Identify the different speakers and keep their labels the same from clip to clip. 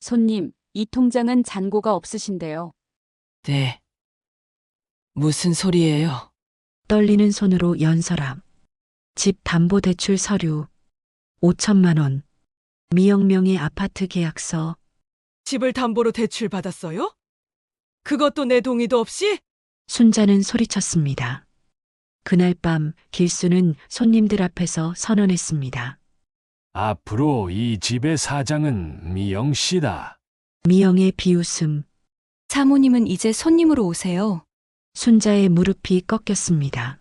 Speaker 1: 손님, 이 통장은 잔고가 없으신데요.
Speaker 2: 네. 무슨 소리예요?
Speaker 3: 떨리는 손으로 연서랍. 집 담보대출 서류. 5천만 원. 미영명의 아파트 계약서.
Speaker 2: 집을 담보로 대출 받았어요? 그것도 내 동의도 없이?
Speaker 3: 순자는 소리쳤습니다. 그날 밤 길수는 손님들 앞에서 선언했습니다.
Speaker 4: 앞으로 이 집의 사장은 미영 씨다.
Speaker 3: 미영의 비웃음.
Speaker 5: 사모님은 이제 손님으로 오세요.
Speaker 3: 순자의 무릎이 꺾였습니다.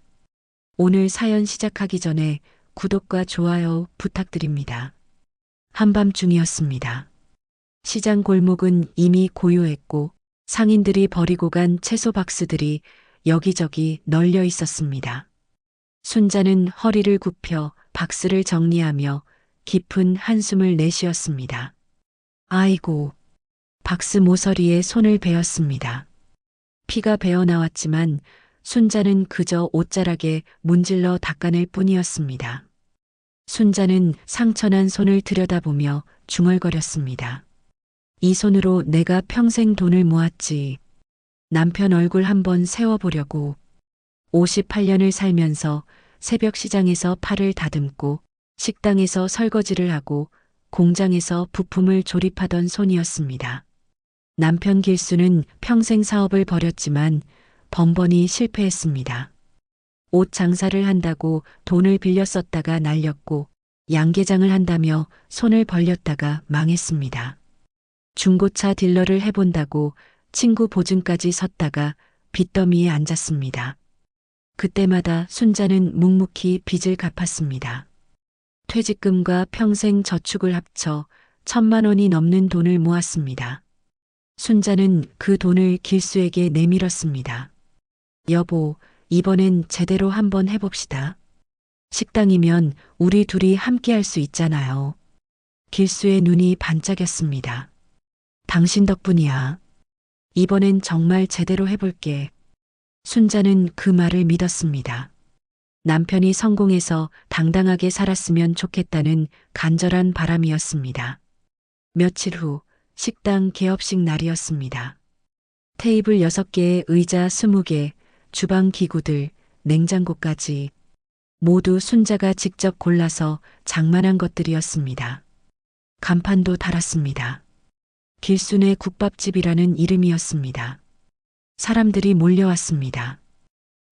Speaker 3: 오늘 사연 시작하기 전에 구독과 좋아요 부탁드립니다. 한밤중이었습니다. 시장 골목은 이미 고요했고 상인들이 버리고 간 채소 박스들이 여기저기 널려 있었습니다. 순자는 허리를 굽혀 박스를 정리하며 깊은 한숨을 내쉬었습니다. 아이고, 박스 모서리에 손을 베었습니다. 피가 배어 나왔지만 순자는 그저 옷자락에 문질러 닦아낼 뿐이었습니다. 순자는 상처난 손을 들여다보며 중얼거렸습니다. 이 손으로 내가 평생 돈을 모았지. 남편 얼굴 한번 세워보려고. 58년을 살면서 새벽 시장에서 팔을 다듬고 식당에서 설거지를 하고 공장에서 부품을 조립하던 손이었습니다. 남편 길수는 평생 사업을 벌였지만 번번이 실패했습니다. 옷 장사를 한다고 돈을 빌려 썼다가 날렸고 양계장을 한다며 손을 벌렸다가 망했습니다. 중고차 딜러를 해본다고 친구 보증까지 섰다가 빚더미에 앉았습니다. 그때마다 순자는 묵묵히 빚을 갚았습니다. 퇴직금과 평생 저축을 합쳐 1,000만 원이 넘는 돈을 모았습니다. 순자는 그 돈을 길수에게 내밀었습니다. 여보, 이번엔 제대로 한번 해봅시다. 식당이면 우리 둘이 함께 할 수 있잖아요. 길수의 눈이 반짝였습니다. 당신 덕분이야. 이번엔 정말 제대로 해볼게. 순자는 그 말을 믿었습니다. 남편이 성공해서 당당하게 살았으면 좋겠다는 간절한 바람이었습니다. 며칠 후 식당 개업식 날이었습니다. 테이블 6개에 의자 20개, 주방 기구들, 냉장고까지 모두 순자가 직접 골라서 장만한 것들이었습니다. 간판도 달았습니다. 길순의 국밥집이라는 이름이었습니다. 사람들이 몰려왔습니다.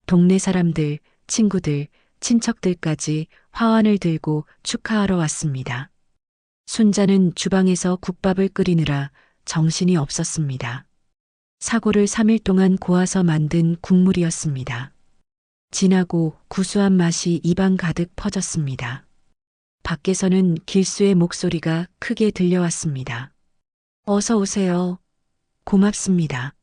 Speaker 3: 동네 사람들, 친구들, 친척들까지 화환을 들고 축하하러 왔습니다. 순자는 주방에서 국밥을 끓이느라 정신이 없었습니다. 사골을 3일 동안 고아서 만든 국물이었습니다. 진하고 구수한 맛이 입안 가득 퍼졌습니다. 밖에서는 길수의 목소리가 크게 들려왔습니다. 어서 오세요. 고맙습니다.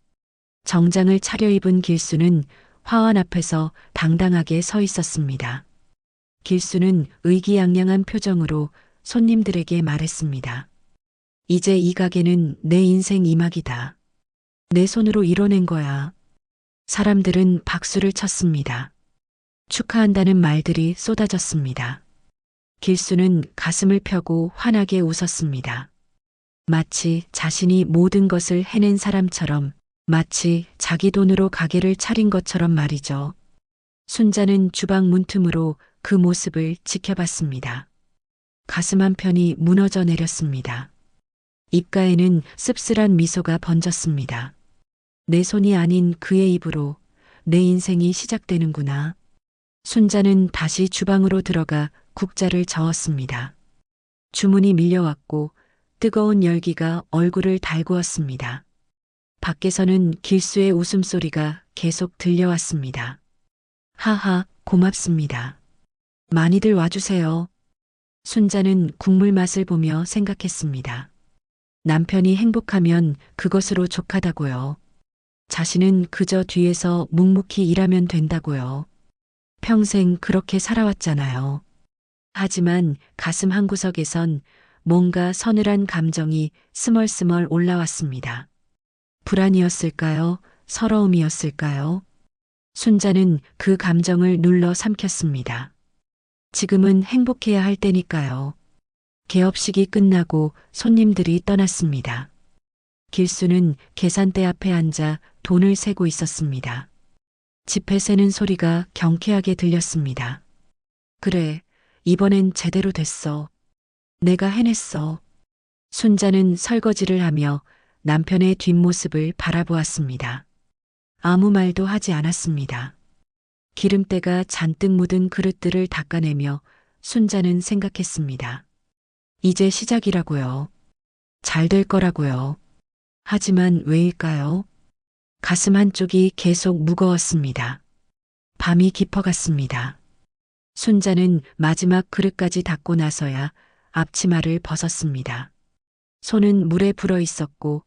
Speaker 3: 정장을 차려입은 길수는 화환 앞에서 당당하게 서 있었습니다. 길수는 의기양양한 표정으로 손님들에게 말했습니다. 이제 이 가게는 내 인생 이막이다. 내 손으로 이뤄낸 거야. 사람들은 박수를 쳤습니다. 축하한다는 말들이 쏟아졌습니다. 길수는 가슴을 펴고 환하게 웃었습니다. 마치 자신이 모든 것을 해낸 사람처럼, 마치 자기 돈으로 가게를 차린 것처럼 말이죠. 순자는 주방 문틈으로 그 모습을 지켜봤습니다. 가슴 한편이 무너져 내렸습니다. 입가에는 씁쓸한 미소가 번졌습니다. 내 손이 아닌 그의 입으로 내 인생이 시작되는구나. 순자는 다시 주방으로 들어가 국자를 저었습니다. 주문이 밀려왔고 뜨거운 열기가 얼굴을 달구었습니다. 밖에서는 길수의 웃음소리가 계속 들려왔습니다. 하하, 고맙습니다. 많이들 와주세요. 순자는 국물 맛을 보며 생각했습니다. 남편이 행복하면 그것으로 족하다고요. 자신은 그저 뒤에서 묵묵히 일하면 된다고요. 평생 그렇게 살아왔잖아요. 하지만 가슴 한구석에선 뭔가 서늘한 감정이 스멀스멀 올라왔습니다. 불안이었을까요? 서러움이었을까요? 순자는 그 감정을 눌러 삼켰습니다. 지금은 행복해야 할 때니까요. 개업식이 끝나고 손님들이 떠났습니다. 길수는 계산대 앞에 앉아 돈을 세고 있었습니다. 지폐 세는 소리가 경쾌하게 들렸습니다. 그래, 이번엔 제대로 됐어. 내가 해냈어. 순자는 설거지를 하며 남편의 뒷모습을 바라보았습니다. 아무 말도 하지 않았습니다. 기름때가 잔뜩 묻은 그릇들을 닦아내며 순자는 생각했습니다. 이제 시작이라고요. 잘 될 거라고요. 하지만 왜일까요? 가슴 한쪽이 계속 무거웠습니다. 밤이 깊어갔습니다. 순자는 마지막 그릇까지 닦고 나서야 앞치마를 벗었습니다. 손은 물에 불어 있었고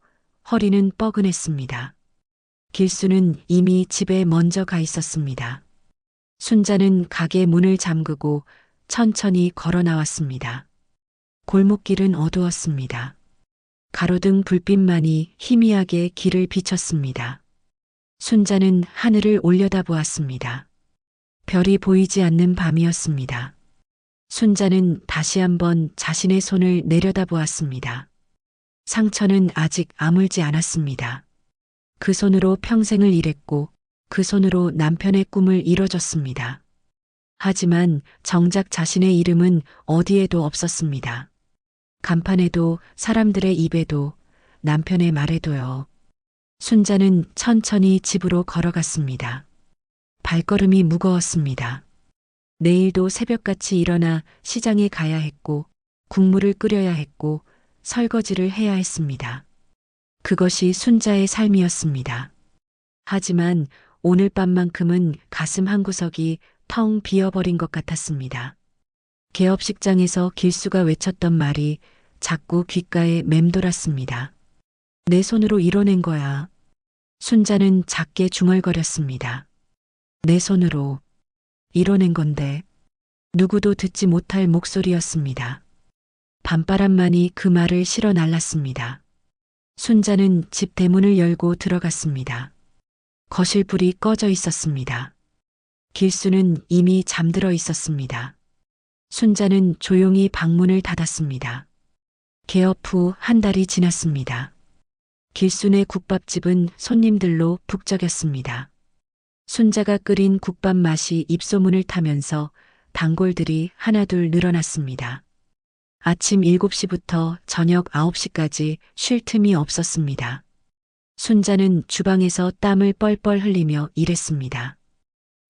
Speaker 3: 허리는 뻐근했습니다. 길수는 이미 집에 먼저 가 있었습니다. 순자는 가게 문을 잠그고 천천히 걸어 나왔습니다. 골목길은 어두웠습니다. 가로등 불빛만이 희미하게 길을 비췄습니다. 순자는 하늘을 올려다보았습니다. 별이 보이지 않는 밤이었습니다. 순자는 다시 한번 자신의 손을 내려다보았습니다. 상처는 아직 아물지 않았습니다. 그 손으로 평생을 일했고 그 손으로 남편의 꿈을 이뤄줬습니다. 하지만 정작 자신의 이름은 어디에도 없었습니다. 간판에도 사람들의 입에도 남편의 말에도요. 순자는 천천히 집으로 걸어갔습니다. 발걸음이 무거웠습니다. 내일도 새벽같이 일어나 시장에 가야 했고 국물을 끓여야 했고 설거지를 해야 했습니다. 그것이 순자의 삶이었습니다. 하지만 오늘 밤만큼은 가슴 한구석이 텅 비어버린 것 같았습니다. 개업식장에서 길수가 외쳤던 말이 자꾸 귓가에 맴돌았습니다. 내 손으로 이뤄낸 거야. 순자는 작게 중얼거렸습니다. 내 손으로 이뤄낸 건데 누구도 듣지 못할 목소리였습니다. 밤바람만이 그 말을 실어 날랐습니다. 순자는 집 대문을 열고 들어갔습니다. 거실 불이 꺼져 있었습니다. 길수는 이미 잠들어 있었습니다. 순자는 조용히 방문을 닫았습니다. 개업 후 한 달이 지났습니다. 길순의 국밥집은 손님들로 북적였습니다. 순자가 끓인 국밥 맛이 입소문을 타면서 단골들이 하나둘 늘어났습니다. 아침 7시부터 저녁 9시까지 쉴 틈이 없었습니다. 순자는 주방에서 땀을 뻘뻘 흘리며 일했습니다.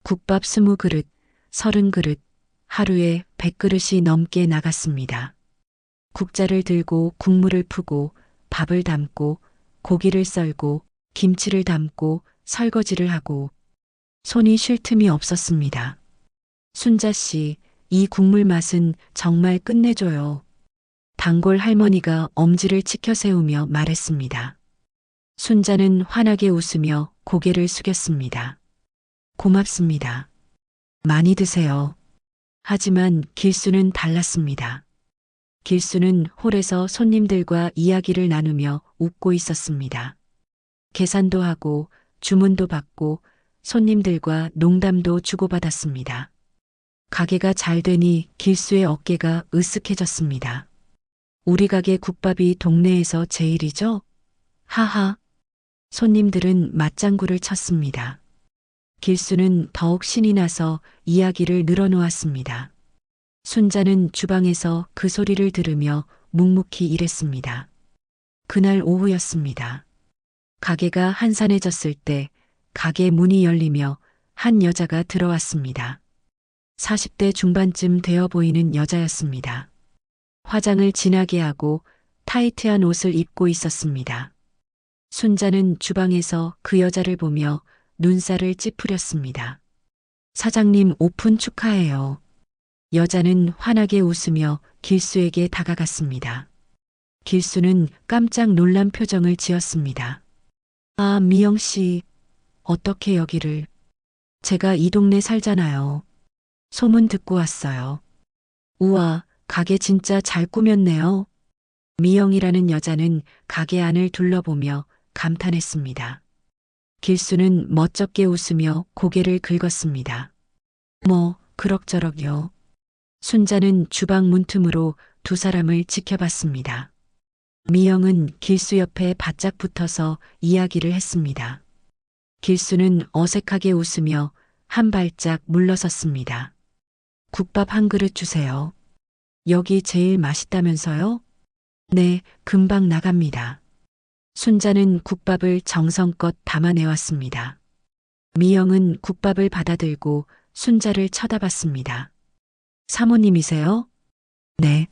Speaker 3: 국밥 20그릇, 30그릇, 하루에 100그릇이 넘게 나갔습니다. 국자를 들고 국물을 푸고 밥을 담고 고기를 썰고 김치를 담고 설거지를 하고 손이 쉴 틈이 없었습니다. 순자 씨, 이 국물 맛은 정말 끝내줘요. 단골 할머니가 엄지를 치켜 세우며 말했습니다. 순자는 환하게 웃으며 고개를 숙였습니다. 고맙습니다. 많이 드세요. 하지만 길수는 달랐습니다. 길수는 홀에서 손님들과 이야기를 나누며 웃고 있었습니다. 계산도 하고 주문도 받고 손님들과 농담도 주고받았습니다. 가게가 잘 되니 길수의 어깨가 으쓱해졌습니다. 우리 가게 국밥이 동네에서 제일이죠? 하하. 손님들은 맞장구를 쳤습니다. 길수는 더욱 신이 나서 이야기를 늘어놓았습니다. 순자는 주방에서 그 소리를 들으며 묵묵히 일했습니다. 그날 오후였습니다. 가게가 한산해졌을 때 가게 문이 열리며 한 여자가 들어왔습니다. 40대 중반쯤 되어 보이는 여자였습니다. 화장을 진하게 하고 타이트한 옷을 입고 있었습니다. 순자는 주방에서 그 여자를 보며 눈살을 찌푸렸습니다. 사장님 오픈 축하해요. 여자는 환하게 웃으며 길수에게 다가갔습니다. 길수는 깜짝 놀란 표정을 지었습니다. 아, 미영 씨, 어떻게 여기를? 제가 이 동네 살잖아요. 소문 듣고 왔어요. 우와, 가게 진짜 잘 꾸몄네요. 미영이라는 여자는 가게 안을 둘러보며 감탄했습니다. 길수는 멋쩍게 웃으며 고개를 긁었습니다. 뭐, 그럭저럭요. 순자는 주방 문틈으로 두 사람을 지켜봤습니다. 미영은 길수 옆에 바짝 붙어서 이야기를 했습니다. 길수는 어색하게 웃으며 한 발짝 물러섰습니다. 국밥 한 그릇 주세요. 여기 제일 맛있다면서요? 네, 금방 나갑니다. 순자는 국밥을 정성껏 담아내왔습니다. 미영은 국밥을 받아들고 순자를 쳐다봤습니다. 사모님이세요? 네.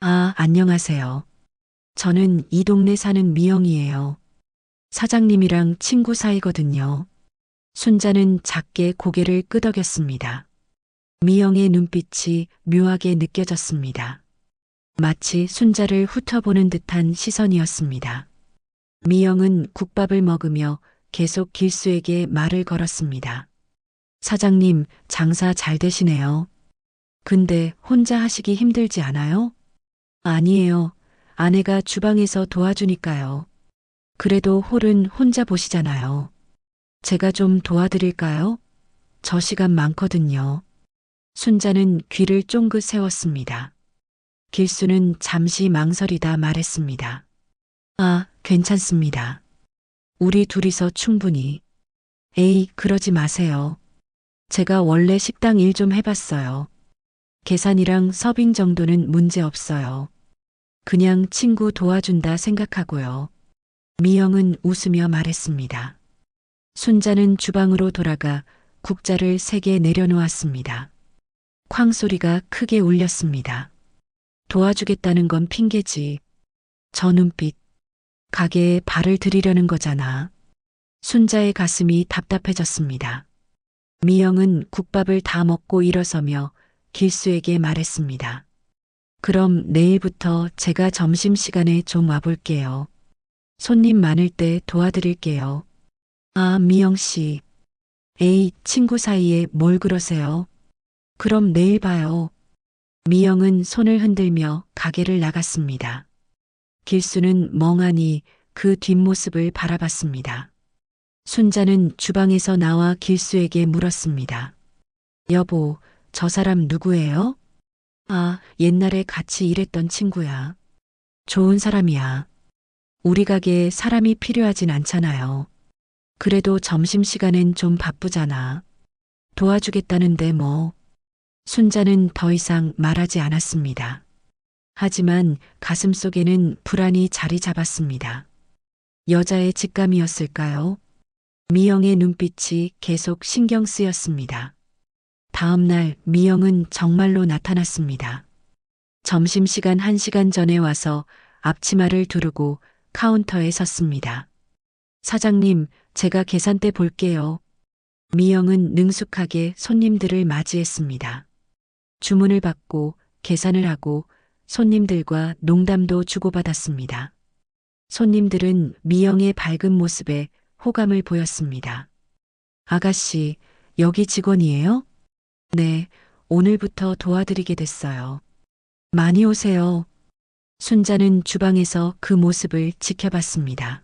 Speaker 3: 아, 안녕하세요. 저는 이 동네 사는 미영이에요. 사장님이랑 친구 사이거든요. 순자는 작게 고개를 끄덕였습니다. 미영의 눈빛이 묘하게 느껴졌습니다. 마치 순자를 훑어보는 듯한 시선이었습니다. 미영은 국밥을 먹으며 계속 길수에게 말을 걸었습니다. 사장님, 장사 잘 되시네요. 근데 혼자 하시기 힘들지 않아요? 아니에요. 아내가 주방에서 도와주니까요. 그래도 홀은 혼자 보시잖아요. 제가 좀 도와드릴까요? 저 시간 많거든요. 순자는 귀를 쫑긋 세웠습니다. 길수는 잠시 망설이다 말했습니다. 아, 괜찮습니다. 우리 둘이서 충분히. 에이, 그러지 마세요. 제가 원래 식당 일 좀 해봤어요. 계산이랑 서빙 정도는 문제 없어요. 그냥 친구 도와준다 생각하고요. 미영은 웃으며 말했습니다. 순자는 주방으로 돌아가 국자를 3개 내려놓았습니다. 쾅 소리가 크게 울렸습니다. 도와주겠다는 건 핑계지. 저 눈빛. 가게에 발을 들이려는 거잖아. 순자의 가슴이 답답해졌습니다. 미영은 국밥을 다 먹고 일어서며 길수에게 말했습니다. 그럼 내일부터 제가 점심시간에 좀 와볼게요. 손님 많을 때 도와드릴게요. 아, 미영 씨. 에이, 친구 사이에 뭘 그러세요? 그럼 내일 봐요. 미영은 손을 흔들며 가게를 나갔습니다. 길수는 멍하니 그 뒷모습을 바라봤습니다. 순자는 주방에서 나와 길수에게 물었습니다. 여보, 저 사람 누구예요? 아, 옛날에 같이 일했던 친구야. 좋은 사람이야. 우리 가게에 사람이 필요하진 않잖아요. 그래도 점심시간엔 좀 바쁘잖아. 도와주겠다는데 뭐. 순자는 더 이상 말하지 않았습니다. 하지만 가슴속에는 불안이 자리 잡았습니다. 여자의 직감이었을까요? 미영의 눈빛이 계속 신경 쓰였습니다. 다음 날 미영은 정말로 나타났습니다. 점심시간 1시간 전에 와서 앞치마를 두르고 카운터에 섰습니다. 사장님, 제가 계산대 볼게요. 미영은 능숙하게 손님들을 맞이했습니다. 주문을 받고 계산을 하고 손님들과 농담도 주고받았습니다. 손님들은 미영의 밝은 모습에 호감을 보였습니다. 아가씨, 여기 직원이에요? 네, 오늘부터 도와드리게 됐어요. 많이 오세요. 순자는 주방에서 그 모습을 지켜봤습니다.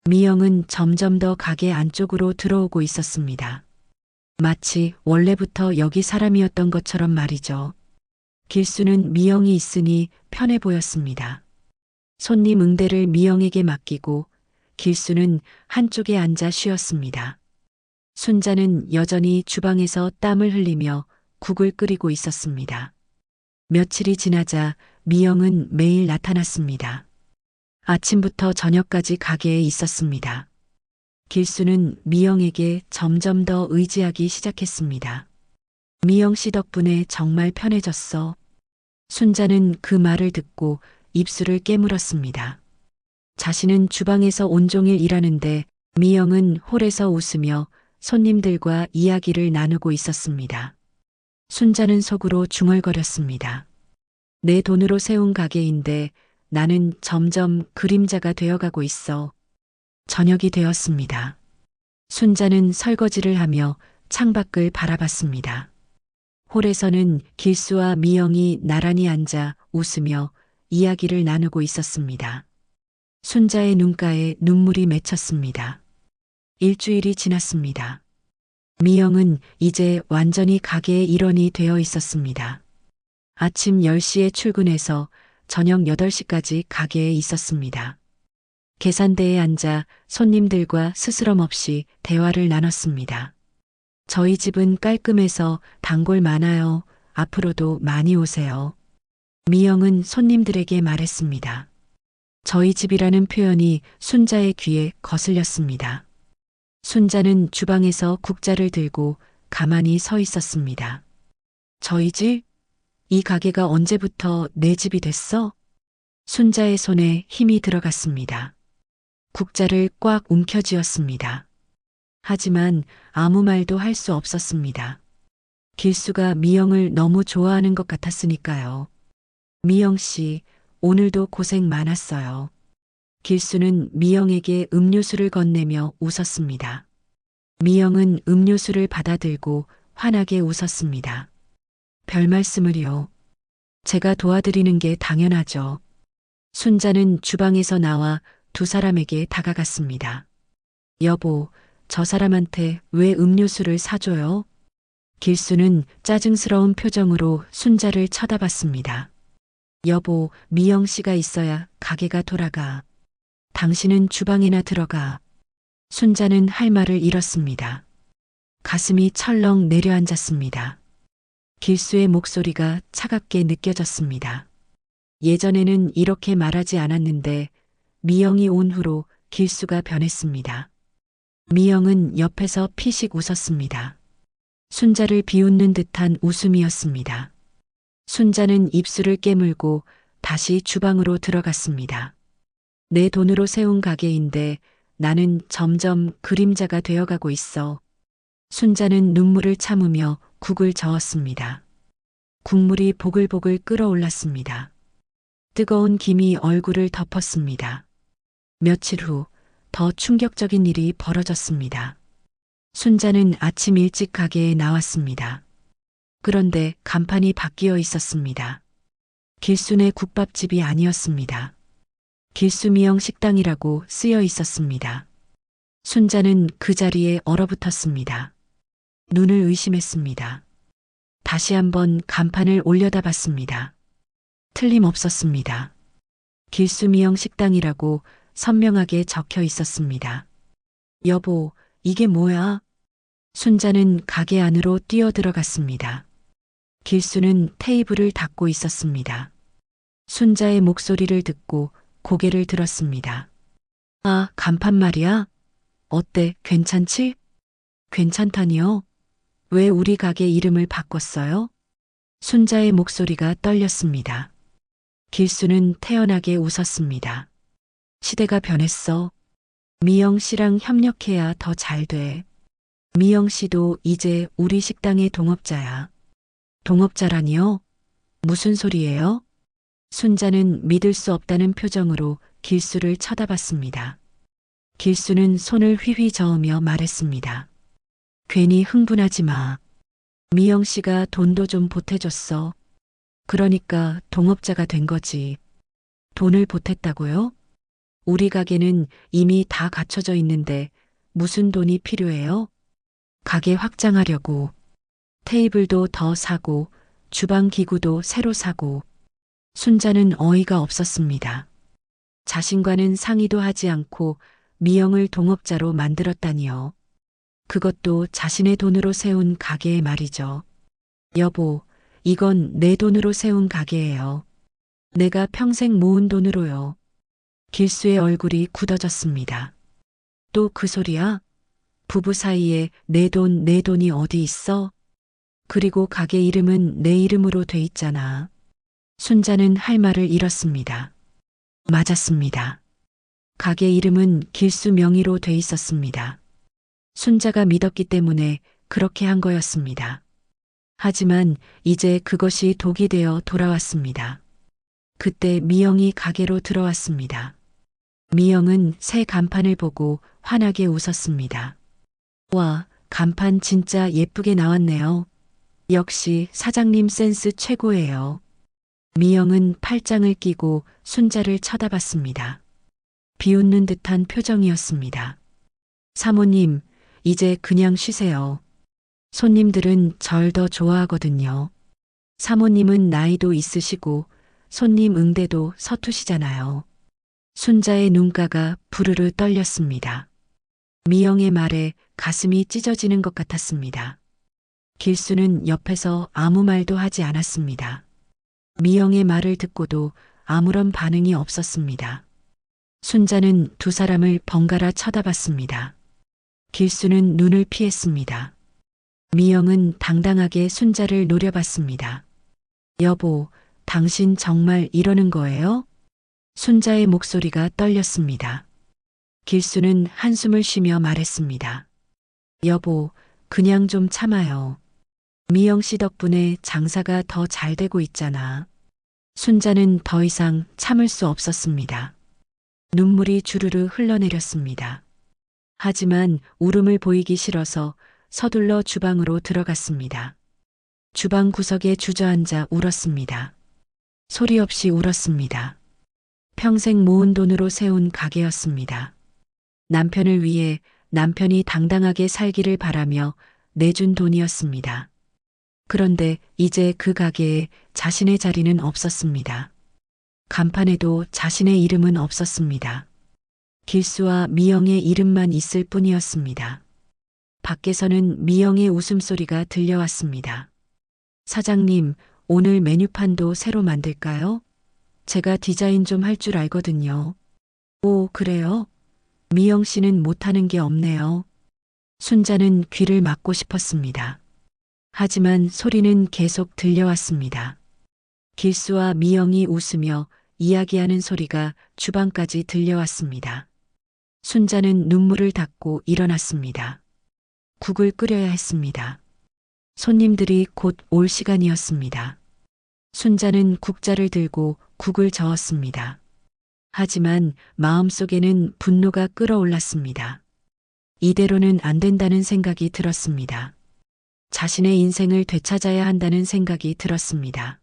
Speaker 3: 미영은 점점 더 가게 안쪽으로 들어오고 있었습니다. 마치 원래부터 여기 사람이었던 것처럼 말이죠. 길수는 미영이 있으니 편해 보였습니다. 손님 응대를 미영에게 맡기고 길수는 한쪽에 앉아 쉬었습니다. 순자는 여전히 주방에서 땀을 흘리며 국을 끓이고 있었습니다. 며칠이 지나자 미영은 매일 나타났습니다. 아침부터 저녁까지 가게에 있었습니다. 길수는 미영에게 점점 더 의지하기 시작했습니다. 미영 씨 덕분에 정말 편해졌어. 순자는 그 말을 듣고 입술을 깨물었습니다. 자신은 주방에서 온종일 일하는데 미영은 홀에서 웃으며 손님들과 이야기를 나누고 있었습니다. 순자는 속으로 중얼거렸습니다. 내 돈으로 세운 가게인데 나는 점점 그림자가 되어가고 있어. 저녁이 되었습니다. 순자는 설거지를 하며 창밖을 바라봤습니다. 홀에서는 길수와 미영이 나란히 앉아 웃으며 이야기를 나누고 있었습니다. 순자의 눈가에 눈물이 맺혔습니다. 일주일이 지났습니다. 미영은 이제 완전히 가게의 일원이 되어 있었습니다. 아침 10시에 출근해서 저녁 8시까지 가게에 있었습니다. 계산대에 앉아 손님들과 스스럼 없이 대화를 나눴습니다. 저희 집은 깔끔해서 단골 많아요. 앞으로도 많이 오세요. 미영은 손님들에게 말했습니다. 저희 집이라는 표현이 순자의 귀에 거슬렸습니다. 순자는 주방에서 국자를 들고 가만히 서 있었습니다. 저희 집? 이 가게가 언제부터 내 집이 됐어? 순자의 손에 힘이 들어갔습니다. 국자를 꽉 움켜쥐었습니다. 하지만 아무 말도 할 수 없었습니다. 길수가 미영을 너무 좋아하는 것 같았으니까요. 미영 씨, 오늘도 고생 많았어요. 길수는 미영에게 음료수를 건네며 웃었습니다. 미영은 음료수를 받아들고 환하게 웃었습니다. 별 말씀을요. 제가 도와드리는 게 당연하죠. 순자는 주방에서 나와 두 사람에게 다가갔습니다. 여보, 저 사람한테 왜 음료수를 사줘요? 길수는 짜증스러운 표정으로 순자를 쳐다봤습니다. 여보, 미영 씨가 있어야 가게가 돌아가. 당신은 주방이나 들어가. 순자는 할 말을 잃었습니다. 가슴이 철렁 내려앉았습니다. 길수의 목소리가 차갑게 느껴졌습니다. 예전에는 이렇게 말하지 않았는데 미영이 온 후로 길수가 변했습니다. 미영은 옆에서 피식 웃었습니다. 순자를 비웃는 듯한 웃음이었습니다. 순자는 입술을 깨물고 다시 주방으로 들어갔습니다. 내 돈으로 세운 가게인데 나는 점점 그림자가 되어가고 있어. 순자는 눈물을 참으며 국을 저었습니다. 국물이 보글보글 끓어올랐습니다. 뜨거운 김이 얼굴을 덮었습니다. 며칠 후 더 충격적인 일이 벌어졌습니다. 순자는 아침 일찍 가게에 나왔습니다. 그런데 간판이 바뀌어 있었습니다. 길순의 국밥집이 아니었습니다. 길수미영 식당이라고 쓰여 있었습니다. 순자는 그 자리에 얼어붙었습니다. 눈을 의심했습니다. 다시 한번 간판을 올려다봤습니다. 틀림없었습니다. 길수미영 식당이라고 선명하게 적혀 있었습니다. 여보, 이게 뭐야? 순자는 가게 안으로 뛰어들어갔습니다. 길수는 테이블을 닦고 있었습니다. 순자의 목소리를 듣고 고개를 들었습니다. 아, 간판 말이야? 어때, 괜찮지? 괜찮다니요? 왜 우리 가게 이름을 바꿨어요? 순자의 목소리가 떨렸습니다. 길수는 태연하게 웃었습니다. 시대가 변했어. 미영 씨랑 협력해야 더 잘 돼. 미영 씨도 이제 우리 식당의 동업자야. 동업자라니요? 무슨 소리예요? 순자는 믿을 수 없다는 표정으로 길수를 쳐다봤습니다. 길수는 손을 휘휘 저으며 말했습니다. 괜히 흥분하지 마. 미영 씨가 돈도 좀 보태줬어. 그러니까 동업자가 된 거지. 돈을 보탰다고요? 우리 가게는 이미 다 갖춰져 있는데 무슨 돈이 필요해요? 가게 확장하려고. 테이블도 더 사고 주방 기구도 새로 사고. 순자는 어이가 없었습니다. 자신과는 상의도 하지 않고 미영을 동업자로 만들었다니요. 그것도 자신의 돈으로 세운 가게에 말이죠. 여보, 이건 내 돈으로 세운 가게예요. 내가 평생 모은 돈으로요. 길수의 얼굴이 굳어졌습니다. 또 그 소리야? 부부 사이에 내 돈이 어디 있어? 그리고 가게 이름은 내 이름으로 돼 있잖아. 순자는 할 말을 잃었습니다. 맞았습니다. 가게 이름은 길수 명의로 돼 있었습니다. 순자가 믿었기 때문에 그렇게 한 거였습니다. 하지만 이제 그것이 독이 되어 돌아왔습니다. 그때 미영이 가게로 들어왔습니다. 미영은 새 간판을 보고 환하게 웃었습니다. 와, 간판 진짜 예쁘게 나왔네요. 역시 사장님 센스 최고예요. 미영은 팔짱을 끼고 순자를 쳐다봤습니다. 비웃는 듯한 표정이었습니다. 사모님, 이제 그냥 쉬세요. 손님들은 절 더 좋아하거든요. 사모님은 나이도 있으시고 손님 응대도 서투시잖아요. 순자의 눈가가 부르르 떨렸습니다. 미영의 말에 가슴이 찢어지는 것 같았습니다. 길수는 옆에서 아무 말도 하지 않았습니다. 미영의 말을 듣고도 아무런 반응이 없었습니다. 순자는 두 사람을 번갈아 쳐다봤습니다. 길수는 눈을 피했습니다. 미영은 당당하게 순자를 노려봤습니다. 여보, 당신 정말 이러는 거예요? 순자의 목소리가 떨렸습니다. 길수는 한숨을 쉬며 말했습니다. 여보, 그냥 좀 참아요. 미영 씨 덕분에 장사가 더 잘 되고 있잖아. 순자는 더 이상 참을 수 없었습니다. 눈물이 주르르 흘러내렸습니다. 하지만 울음을 보이기 싫어서 서둘러 주방으로 들어갔습니다. 주방 구석에 주저앉아 울었습니다. 소리 없이 울었습니다. 평생 모은 돈으로 세운 가게였습니다. 남편을 위해 남편이 당당하게 살기를 바라며 내준 돈이었습니다. 그런데 이제 그 가게에 자신의 자리는 없었습니다. 간판에도 자신의 이름은 없었습니다. 길수와 미영의 이름만 있을 뿐이었습니다. 밖에서는 미영의 웃음소리가 들려왔습니다. 사장님, 오늘 메뉴판도 새로 만들까요? 제가 디자인 좀 할 줄 알거든요. 오, 그래요? 미영 씨는 못하는 게 없네요. 순자는 귀를 막고 싶었습니다. 하지만 소리는 계속 들려왔습니다. 길수와 미영이 웃으며 이야기하는 소리가 주방까지 들려왔습니다. 순자는 눈물을 닦고 일어났습니다. 국을 끓여야 했습니다. 손님들이 곧 올 시간이었습니다. 순자는 국자를 들고 국을 저었습니다. 하지만 마음속에는 분노가 끓어올랐습니다. 이대로는 안 된다는 생각이 들었습니다. 자신의 인생을 되찾아야 한다는 생각이 들었습니다.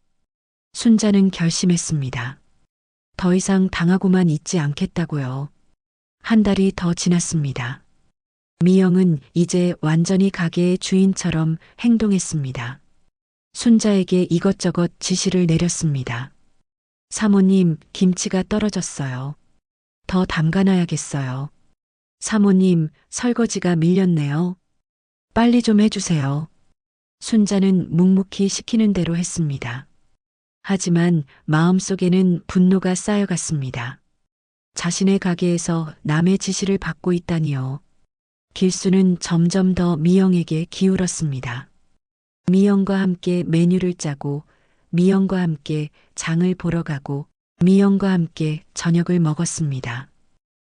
Speaker 3: 순자는 결심했습니다. 더 이상 당하고만 있지 않겠다고요. 한 달이 더 지났습니다. 미영은 이제 완전히 가게의 주인처럼 행동했습니다. 순자에게 이것저것 지시를 내렸습니다. 사모님, 김치가 떨어졌어요. 더 담가놔야겠어요. 사모님, 설거지가 밀렸네요. 빨리 좀 해주세요. 순자는 묵묵히 시키는 대로 했습니다. 하지만 마음속에는 분노가 쌓여갔습니다. 자신의 가게에서 남의 지시를 받고 있다니요. 길수는 점점 더 미영에게 기울었습니다. 미영과 함께 메뉴를 짜고 미영과 함께 장을 보러 가고 미영과 함께 저녁을 먹었습니다.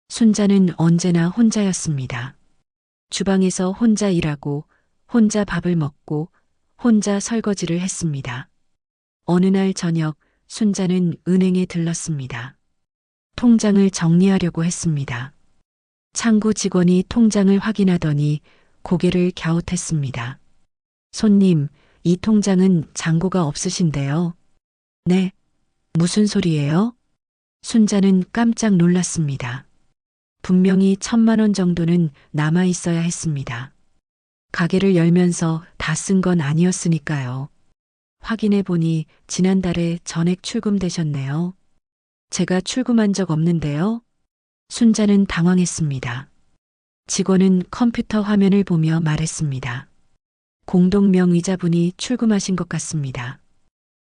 Speaker 3: 순자는 언제나 혼자였습니다. 주방에서 혼자 일하고 혼자 밥을 먹고 혼자 설거지를 했습니다. 어느 날 저녁 순자는 은행에 들렀습니다. 통장을 정리하려고 했습니다. 창구 직원이 통장을 확인하더니 고개를 갸웃했습니다. 손님, 이 통장은 잔고가 없으신데요. 네? 무슨 소리예요? 순자는 깜짝 놀랐습니다. 분명히 1,000만 원 정도는 남아 있어야 했습니다. 가게를 열면서 다 쓴 건 아니었으니까요. 확인해 보니 지난달에 전액 출금되셨네요. 제가 출금한 적 없는데요. 순자는 당황했습니다. 직원은 컴퓨터 화면을 보며 말했습니다. 공동명의자분이 출금하신 것 같습니다.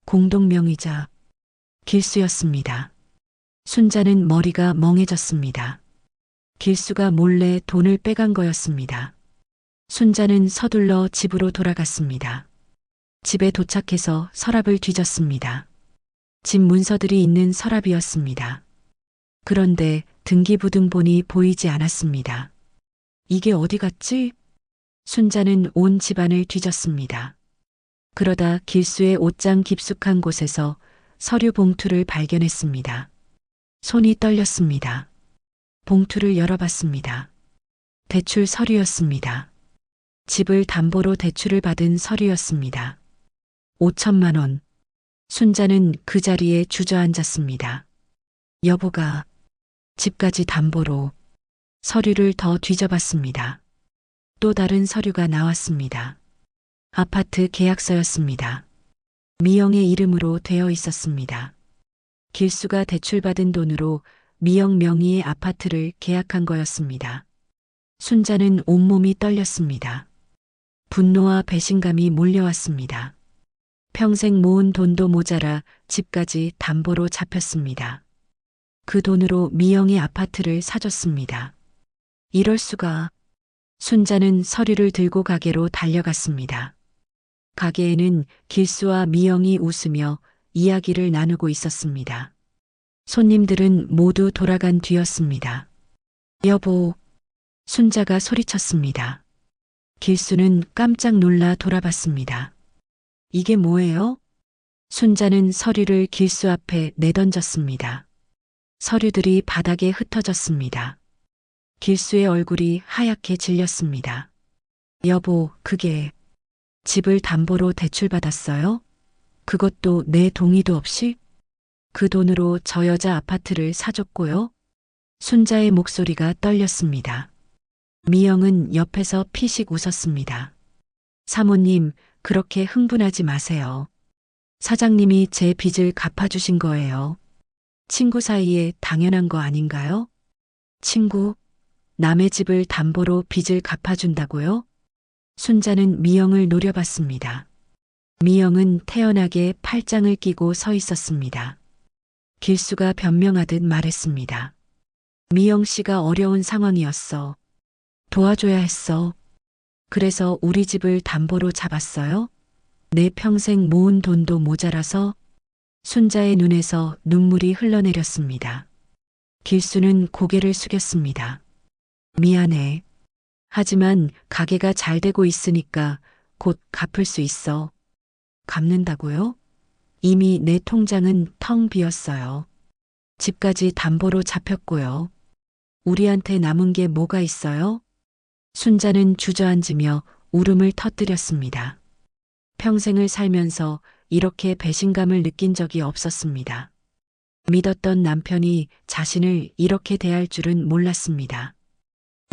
Speaker 3: 공동명의자. 길수였습니다. 순자는 머리가 멍해졌습니다. 길수가 몰래 돈을 빼간 거였습니다. 순자는 서둘러 집으로 돌아갔습니다. 집에 도착해서 서랍을 뒤졌습니다. 집 문서들이 있는 서랍이었습니다. 그런데 등기부등본이 보이지 않았습니다. 이게 어디 갔지? 순자는 온 집안을 뒤졌습니다. 그러다 길수의 옷장 깊숙한 곳에서 서류 봉투를 발견했습니다. 손이 떨렸습니다. 봉투를 열어봤습니다. 대출 서류였습니다. 집을 담보로 대출을 받은 서류였습니다. 5천만 원. 순자는 그 자리에 주저앉았습니다. 여보가 집까지 담보로. 서류를 더 뒤져봤습니다. 또 다른 서류가 나왔습니다. 아파트 계약서였습니다. 미영의 이름으로 되어 있었습니다. 길수가 대출받은 돈으로 미영 명의의 아파트를 계약한 거였습니다. 순자는 온몸이 떨렸습니다. 분노와 배신감이 몰려왔습니다. 평생 모은 돈도 모자라 집까지 담보로 잡혔습니다. 그 돈으로 미영의 아파트를 사줬습니다. 이럴 수가. 순자는 서류를 들고 가게로 달려갔습니다. 가게에는 길수와 미영이 웃으며 이야기를 나누고 있었습니다. 손님들은 모두 돌아간 뒤였습니다. 여보, 순자가 소리쳤습니다. 길수는 깜짝 놀라 돌아봤습니다. 이게 뭐예요? 순자는 서류를 길수 앞에 내던졌습니다. 서류들이 바닥에 흩어졌습니다. 길수의 얼굴이 하얗게 질렸습니다. 여보, 그게 집을 담보로 대출받았어요? 그것도 내 동의도 없이? 그 돈으로 저 여자 아파트를 사줬고요? 순자의 목소리가 떨렸습니다. 미영은 옆에서 피식 웃었습니다. 사모님, 그렇게 흥분하지 마세요. 사장님이 제 빚을 갚아주신 거예요. 친구 사이에 당연한 거 아닌가요? 친구, 남의 집을 담보로 빚을 갚아준다고요? 순자는 미영을 노려봤습니다. 미영은 태연하게 팔짱을 끼고 서 있었습니다. 길수가 변명하듯 말했습니다. 미영 씨가 어려운 상황이었어. 도와줘야 했어. 그래서 우리 집을 담보로 잡았어요? 내 평생 모은 돈도 모자라서. 순자의 눈에서 눈물이 흘러내렸습니다. 길수는 고개를 숙였습니다. 미안해. 하지만 가게가 잘 되고 있으니까 곧 갚을 수 있어. 갚는다고요? 이미 내 통장은 텅 비었어요. 집까지 담보로 잡혔고요. 우리한테 남은 게 뭐가 있어요? 순자는 주저앉으며 울음을 터뜨렸습니다. 평생을 살면서 이렇게 배신감을 느낀 적이 없었습니다. 믿었던 남편이 자신을 이렇게 대할 줄은 몰랐습니다.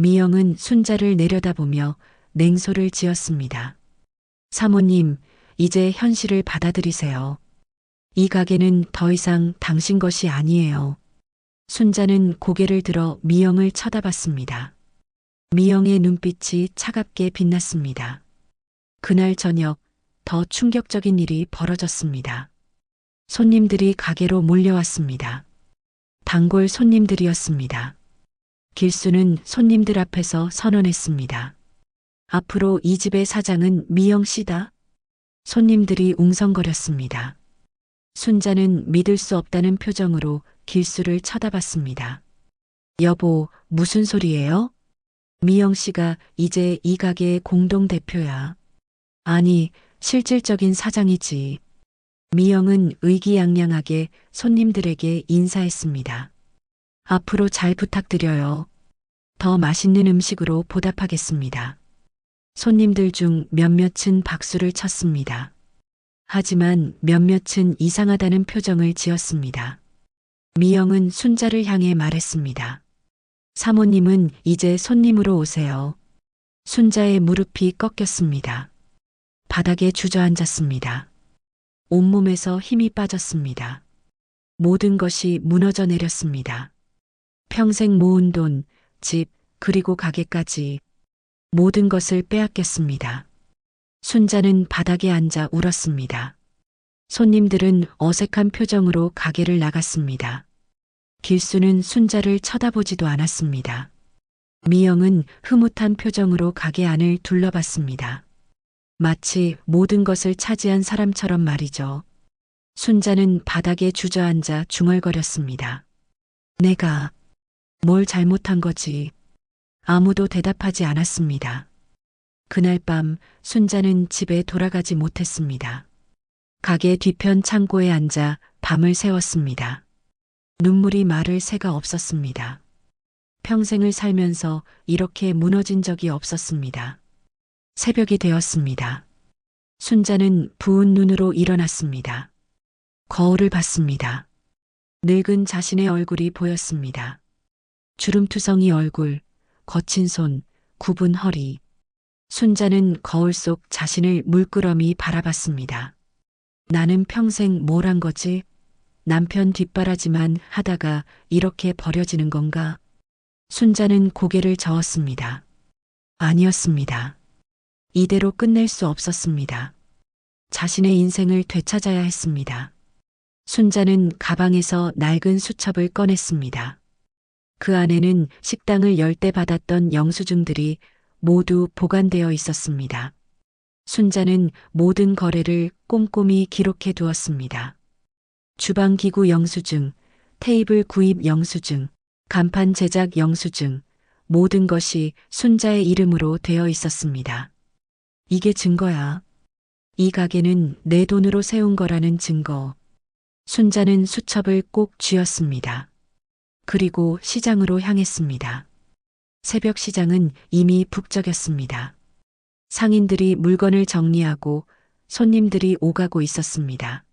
Speaker 3: 미영은 순자를 내려다보며 냉소를 지었습니다. 사모님, 이제 현실을 받아들이세요. 이 가게는 더 이상 당신 것이 아니에요. 순자는 고개를 들어 미영을 쳐다봤습니다. 미영의 눈빛이 차갑게 빛났습니다. 그날 저녁 더 충격적인 일이 벌어졌습니다. 손님들이 가게로 몰려왔습니다. 단골 손님들이었습니다. 길수는 손님들 앞에서 선언했습니다. 앞으로 이 집의 사장은 미영 씨다. 손님들이 웅성거렸습니다. 순자는 믿을 수 없다는 표정으로 길수를 쳐다봤습니다. 여보, 무슨 소리예요? 미영 씨가 이제 이 가게의 공동대표야. 아니, 실질적인 사장이지. 미영은 의기양양하게 손님들에게 인사했습니다. 앞으로 잘 부탁드려요. 더 맛있는 음식으로 보답하겠습니다. 손님들 중 몇몇은 박수를 쳤습니다. 하지만 몇몇은 이상하다는 표정을 지었습니다. 미영은 순자를 향해 말했습니다. 사모님은 이제 손님으로 오세요. 순자의 무릎이 꺾였습니다. 바닥에 주저앉았습니다. 온몸에서 힘이 빠졌습니다. 모든 것이 무너져 내렸습니다. 평생 모은 돈, 집, 그리고 가게까지 모든 것을 빼앗겼습니다. 순자는 바닥에 앉아 울었습니다. 손님들은 어색한 표정으로 가게를 나갔습니다. 길수는 순자를 쳐다보지도 않았습니다. 미영은 흐뭇한 표정으로 가게 안을 둘러봤습니다. 마치 모든 것을 차지한 사람처럼 말이죠. 순자는 바닥에 주저앉아 중얼거렸습니다. 내가 뭘 잘못한 거지? 아무도 대답하지 않았습니다. 그날 밤 순자는 집에 돌아가지 못했습니다. 가게 뒤편 창고에 앉아 밤을 새웠습니다. 눈물이 마를 새가 없었습니다. 평생을 살면서 이렇게 무너진 적이 없었습니다. 새벽이 되었습니다. 순자는 부은 눈으로 일어났습니다. 거울을 봤습니다. 늙은 자신의 얼굴이 보였습니다. 주름투성이 얼굴, 거친 손, 굽은 허리. 순자는 거울 속 자신을 물끄러미 바라봤습니다. 나는 평생 뭘 한 거지? 남편 뒷바라지만 하다가 이렇게 버려지는 건가? 순자는 고개를 저었습니다. 아니었습니다. 이대로 끝낼 수 없었습니다. 자신의 인생을 되찾아야 했습니다. 순자는 가방에서 낡은 수첩을 꺼냈습니다. 그 안에는 식당을 열 때 받았던 영수증들이 모두 보관되어 있었습니다. 순자는 모든 거래를 꼼꼼히 기록해 두었습니다. 주방기구 영수증, 테이블 구입 영수증, 간판 제작 영수증, 모든 것이 순자의 이름으로 되어 있었습니다. 이게 증거야. 이 가게는 내 돈으로 세운 거라는 증거. 순자는 수첩을 꼭 쥐었습니다. 그리고 시장으로 향했습니다. 새벽 시장은 이미 북적였습니다. 상인들이 물건을 정리하고 손님들이 오가고 있었습니다.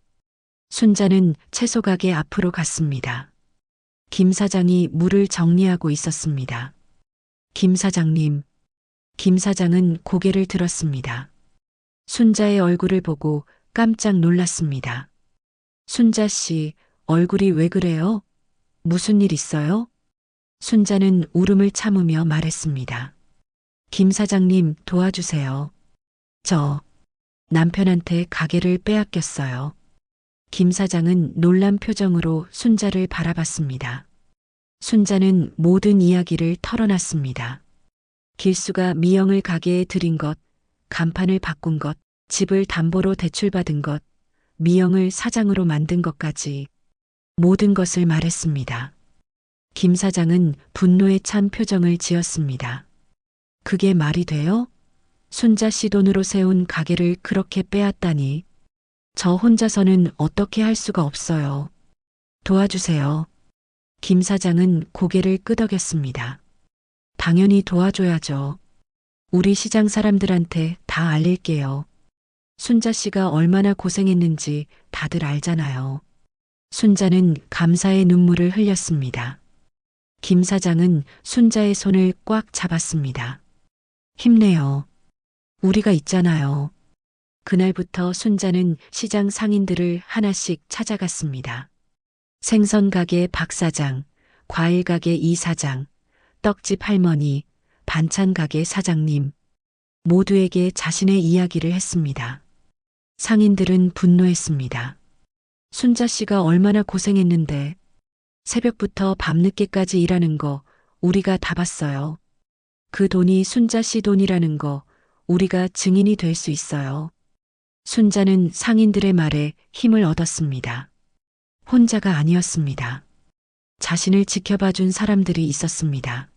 Speaker 3: 순자는 채소 가게 앞으로 갔습니다. 김 사장이 물을 정리하고 있었습니다. 김 사장님. 김 사장은 고개를 들었습니다. 순자의 얼굴을 보고 깜짝 놀랐습니다. 순자 씨, 얼굴이 왜 그래요? 무슨 일 있어요? 순자는 울음을 참으며 말했습니다. 김 사장님, 도와주세요. 저 남편한테 가게를 빼앗겼어요. 김 사장은 놀란 표정으로 순자를 바라봤습니다. 순자는 모든 이야기를 털어놨습니다. 길수가 미영을 가게에 들인 것, 간판을 바꾼 것, 집을 담보로 대출받은 것, 미영을 사장으로 만든 것까지 모든 것을 말했습니다. 김 사장은 분노에 찬 표정을 지었습니다. 그게 말이 돼요? 순자 씨 돈으로 세운 가게를 그렇게 빼앗다니. 저 혼자서는 어떻게 할 수가 없어요. 도와주세요. 김 사장은 고개를 끄덕였습니다. 당연히 도와줘야죠. 우리 시장 사람들한테 다 알릴게요. 순자 씨가 얼마나 고생했는지 다들 알잖아요. 순자는 감사의 눈물을 흘렸습니다. 김 사장은 순자의 손을 꽉 잡았습니다. 힘내요. 우리가 있잖아요. 그날부터 순자는 시장 상인들을 하나씩 찾아갔습니다. 생선 가게 박 사장, 과일 가게 이 사장, 떡집 할머니, 반찬 가게 사장님, 모두에게 자신의 이야기를 했습니다. 상인들은 분노했습니다. 순자 씨가 얼마나 고생했는데 새벽부터 밤늦게까지 일하는 거 우리가 다 봤어요. 그 돈이 순자 씨 돈이라는 거 우리가 증인이 될 수 있어요. 순자는 상인들의 말에 힘을 얻었습니다. 혼자가 아니었습니다. 자신을 지켜봐준 사람들이 있었습니다.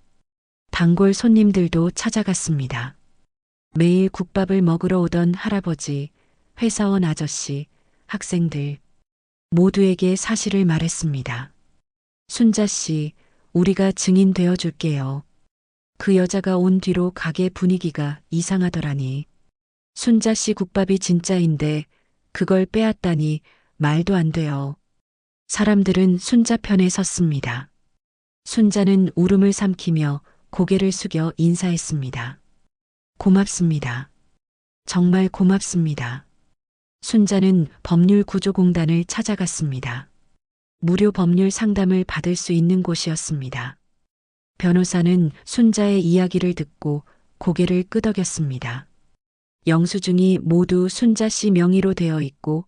Speaker 3: 단골 손님들도 찾아갔습니다. 매일 국밥을 먹으러 오던 할아버지, 회사원 아저씨, 학생들 모두에게 사실을 말했습니다. 순자 씨, 우리가 증인 되어 줄게요. 그 여자가 온 뒤로 가게 분위기가 이상하더라니. 순자 씨 국밥이 진짜인데 그걸 빼앗다니 말도 안 돼요. 사람들은 순자 편에 섰습니다. 순자는 울음을 삼키며 고개를 숙여 인사했습니다. 고맙습니다. 정말 고맙습니다. 순자는 법률구조공단을 찾아갔습니다. 무료 법률 상담을 받을 수 있는 곳이었습니다. 변호사는 순자의 이야기를 듣고 고개를 끄덕였습니다. 영수증이 모두 순자 씨 명의로 되어 있고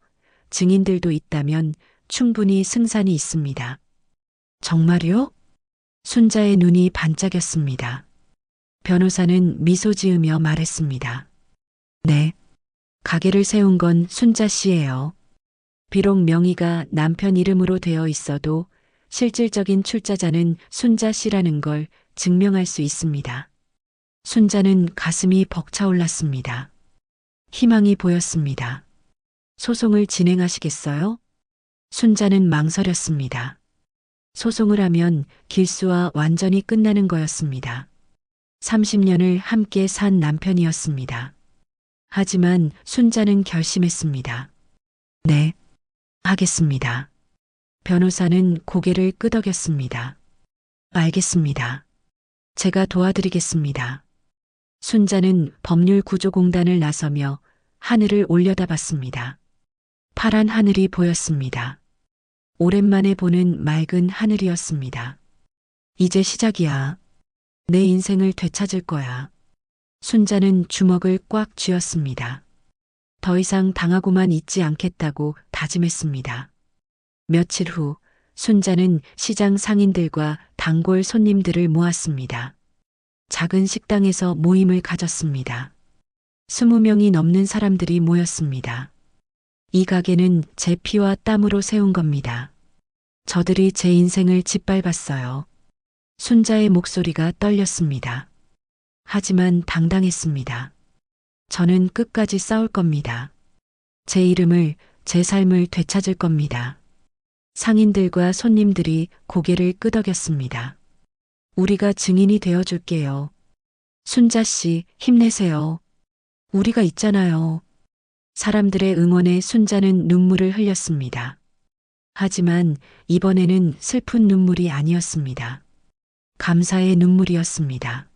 Speaker 3: 증인들도 있다면 충분히 승산이 있습니다. 정말요? 순자의 눈이 반짝였습니다. 변호사는 미소 지으며 말했습니다. 네. 가게를 세운 건 순자 씨예요. 비록 명의가 남편 이름으로 되어 있어도 실질적인 출자자는 순자 씨라는 걸 증명할 수 있습니다. 순자는 가슴이 벅차올랐습니다. 희망이 보였습니다. 소송을 진행하시겠어요? 순자는 망설였습니다. 소송을 하면 길수와 완전히 끝나는 거였습니다. 30년을 함께 산 남편이었습니다. 하지만 순자는 결심했습니다. 네, 하겠습니다. 변호사는 고개를 끄덕였습니다. 알겠습니다. 제가 도와드리겠습니다. 순자는 법률구조공단을 나서며 하늘을 올려다봤습니다. 파란 하늘이 보였습니다. 오랜만에 보는 맑은 하늘이었습니다. 이제 시작이야. 내 인생을 되찾을 거야. 순자는 주먹을 꽉 쥐었습니다. 더 이상 당하고만 있지 않겠다고 다짐했습니다. 며칠 후 순자는 시장 상인들과 단골 손님들을 모았습니다. 작은 식당에서 모임을 가졌습니다. 20명이 넘는 사람들이 모였습니다. 이 가게는 제 피와 땀으로 세운 겁니다. 저들이 제 인생을 짓밟았어요. 순자의 목소리가 떨렸습니다. 하지만 당당했습니다. 저는 끝까지 싸울 겁니다. 제 이름을, 제 삶을 되찾을 겁니다. 상인들과 손님들이 고개를 끄덕였습니다. 우리가 증인이 되어줄게요. 순자 씨, 힘내세요. 우리가 있잖아요. 사람들의 응원에 순자는 눈물을 흘렸습니다. 하지만 이번에는 슬픈 눈물이 아니었습니다. 감사의 눈물이었습니다.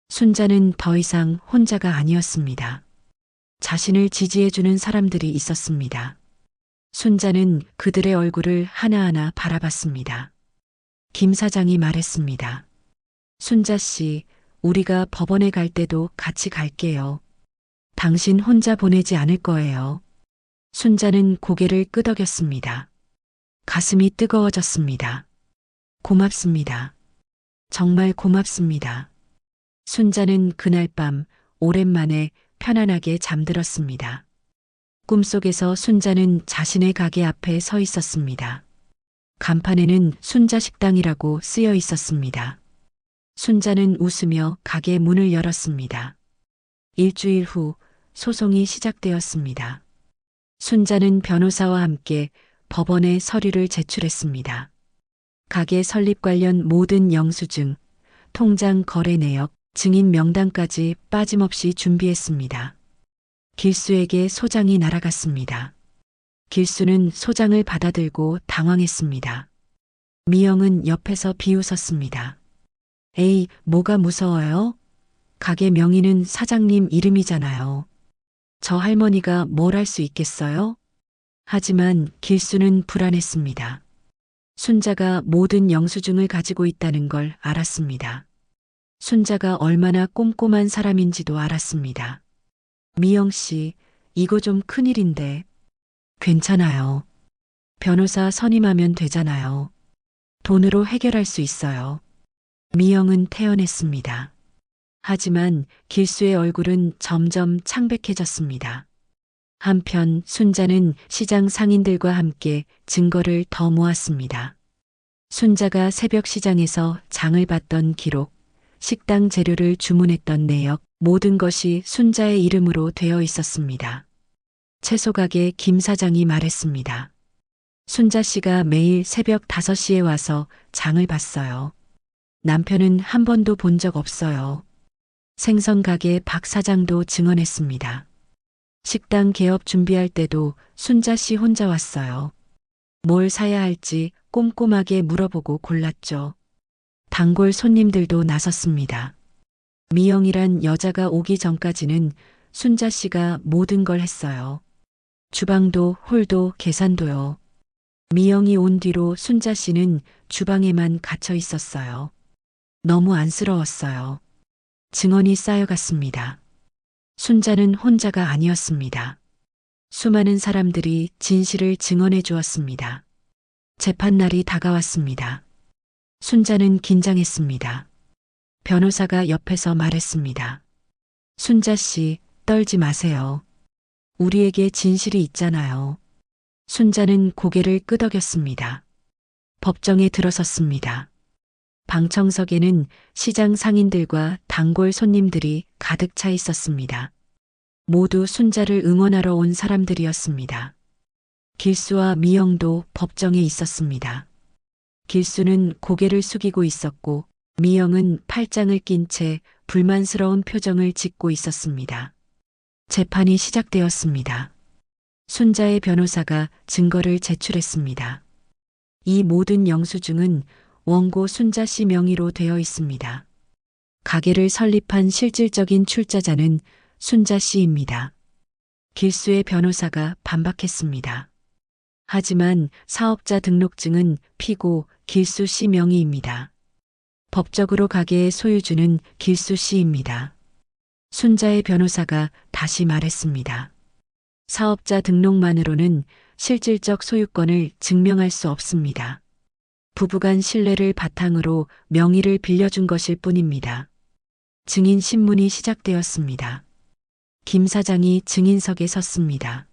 Speaker 3: 순자는 더 이상 혼자가 아니었습니다. 자신을 지지해주는 사람들이 있었습니다. 순자는 그들의 얼굴을 하나하나 바라봤습니다. 김 사장이 말했습니다. 순자 씨, 우리가 법원에 갈 때도 같이 갈게요. 당신 혼자 보내지 않을 거예요. 순자는 고개를 끄덕였습니다. 가슴이 뜨거워졌습니다. 고맙습니다. 정말 고맙습니다. 순자는 그날 밤 오랜만에 편안하게 잠들었습니다. 꿈속에서 순자는 자신의 가게 앞에 서 있었습니다. 간판에는 순자 식당이라고 쓰여 있었습니다. 순자는 웃으며 가게 문을 열었습니다. 일주일 후 소송이 시작되었습니다. 순자는 변호사와 함께 법원에 서류를 제출했습니다. 가게 설립 관련 모든 영수증, 통장 거래 내역, 증인 명단까지 빠짐없이 준비했습니다. 길수에게 소장이 날아갔습니다. 길수는 소장을 받아들고 당황했습니다. 미영은 옆에서 비웃었습니다. 에이, 뭐가 무서워요? 가게 명의는 사장님 이름이잖아요. 저 할머니가 뭘 할 수 있겠어요? 하지만 길수는 불안했습니다. 순자가 모든 영수증을 가지고 있다는 걸 알았습니다. 순자가 얼마나 꼼꼼한 사람인지도 알았습니다. 미영 씨, 이거 좀 큰일인데. 괜찮아요. 변호사 선임하면 되잖아요. 돈으로 해결할 수 있어요. 미영은 태연했습니다. 하지만 길수의 얼굴은 점점 창백해졌습니다. 한편 순자는 시장 상인들과 함께 증거를 더 모았습니다. 순자가 새벽 시장에서 장을 봤던 기록, 식당 재료를 주문했던 내역, 모든 것이 순자의 이름으로 되어 있었습니다. 채소가게 김 사장이 말했습니다. 순자 씨가 매일 새벽 5시에 와서 장을 봤어요. 남편은 한 번도 본 적 없어요. 생선가게 박 사장도 증언했습니다. 식당 개업 준비할 때도 순자 씨 혼자 왔어요. 뭘 사야 할지 꼼꼼하게 물어보고 골랐죠. 단골 손님들도 나섰습니다. 미영이란 여자가 오기 전까지는 순자 씨가 모든 걸 했어요. 주방도 홀도 계산도요. 미영이 온 뒤로 순자 씨는 주방에만 갇혀 있었어요. 너무 안쓰러웠어요. 증언이 쌓여갔습니다. 순자는 혼자가 아니었습니다. 수많은 사람들이 진실을 증언해 주었습니다. 재판날이 다가왔습니다. 순자는 긴장했습니다. 변호사가 옆에서 말했습니다. 순자 씨, 떨지 마세요. 우리에게 진실이 있잖아요. 순자는 고개를 끄덕였습니다. 법정에 들어섰습니다. 방청석에는 시장 상인들과 단골 손님들이 가득 차 있었습니다. 모두 순자를 응원하러 온 사람들이었습니다. 길수와 미영도 법정에 있었습니다. 길수는 고개를 숙이고 있었고 미영은 팔짱을 낀 채 불만스러운 표정을 짓고 있었습니다. 재판이 시작되었습니다. 순자의 변호사가 증거를 제출했습니다. 이 모든 영수증은 원고 순자 씨 명의로 되어 있습니다. 가게를 설립한 실질적인 출자자는 순자 씨입니다. 길수의 변호사가 반박했습니다. 하지만 사업자 등록증은 피고 길수 씨 명의입니다. 법적으로 가게의 소유주는 길수 씨입니다. 순자의 변호사가 다시 말했습니다. 사업자 등록만으로는 실질적 소유권을 증명할 수 없습니다. 부부간 신뢰를 바탕으로 명의를 빌려준 것일 뿐입니다. 증인 신문이 시작되었습니다. 김 사장이 증인석에 섰습니다.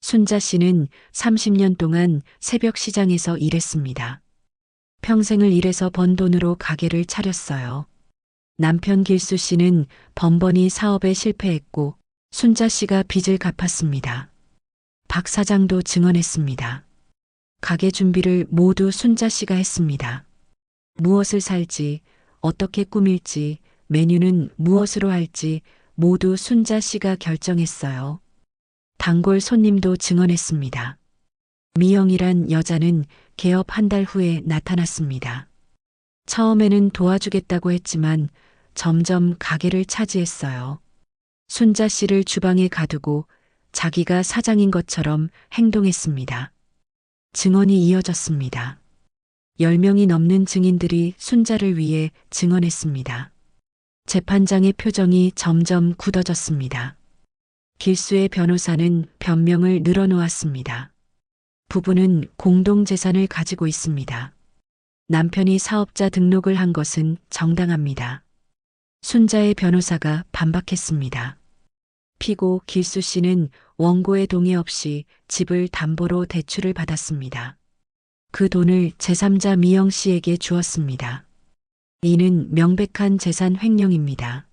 Speaker 3: 순자 씨는 30년 동안 새벽 시장에서 일했습니다. 평생을 일해서 번 돈으로 가게를 차렸어요. 남편 길수 씨는 번번이 사업에 실패했고 순자 씨가 빚을 갚았습니다. 박 사장도 증언했습니다. 가게 준비를 모두 순자 씨가 했습니다. 무엇을 살지, 어떻게 꾸밀지, 메뉴는 무엇으로 할지 모두 순자 씨가 결정했어요. 단골 손님도 증언했습니다. 미영이란 여자는 개업 한 달 후에 나타났습니다. 처음에는 도와주겠다고 했지만 점점 가게를 차지했어요. 순자 씨를 주방에 가두고 자기가 사장인 것처럼 행동했습니다. 증언이 이어졌습니다. 10명이 넘는 증인들이 순자를 위해 증언했습니다. 재판장의 표정이 점점 굳어졌습니다. 길수의 변호사는 변명을 늘어놓았습니다. 부부는 공동재산을 가지고 있습니다. 남편이 사업자 등록을 한 것은 정당합니다. 순자의 변호사가 반박했습니다. 피고 길수 씨는 원고의 동의 없이 집을 담보로 대출을 받았습니다. 그 돈을 제3자 미영 씨에게 주었습니다. 이는 명백한 재산 횡령입니다.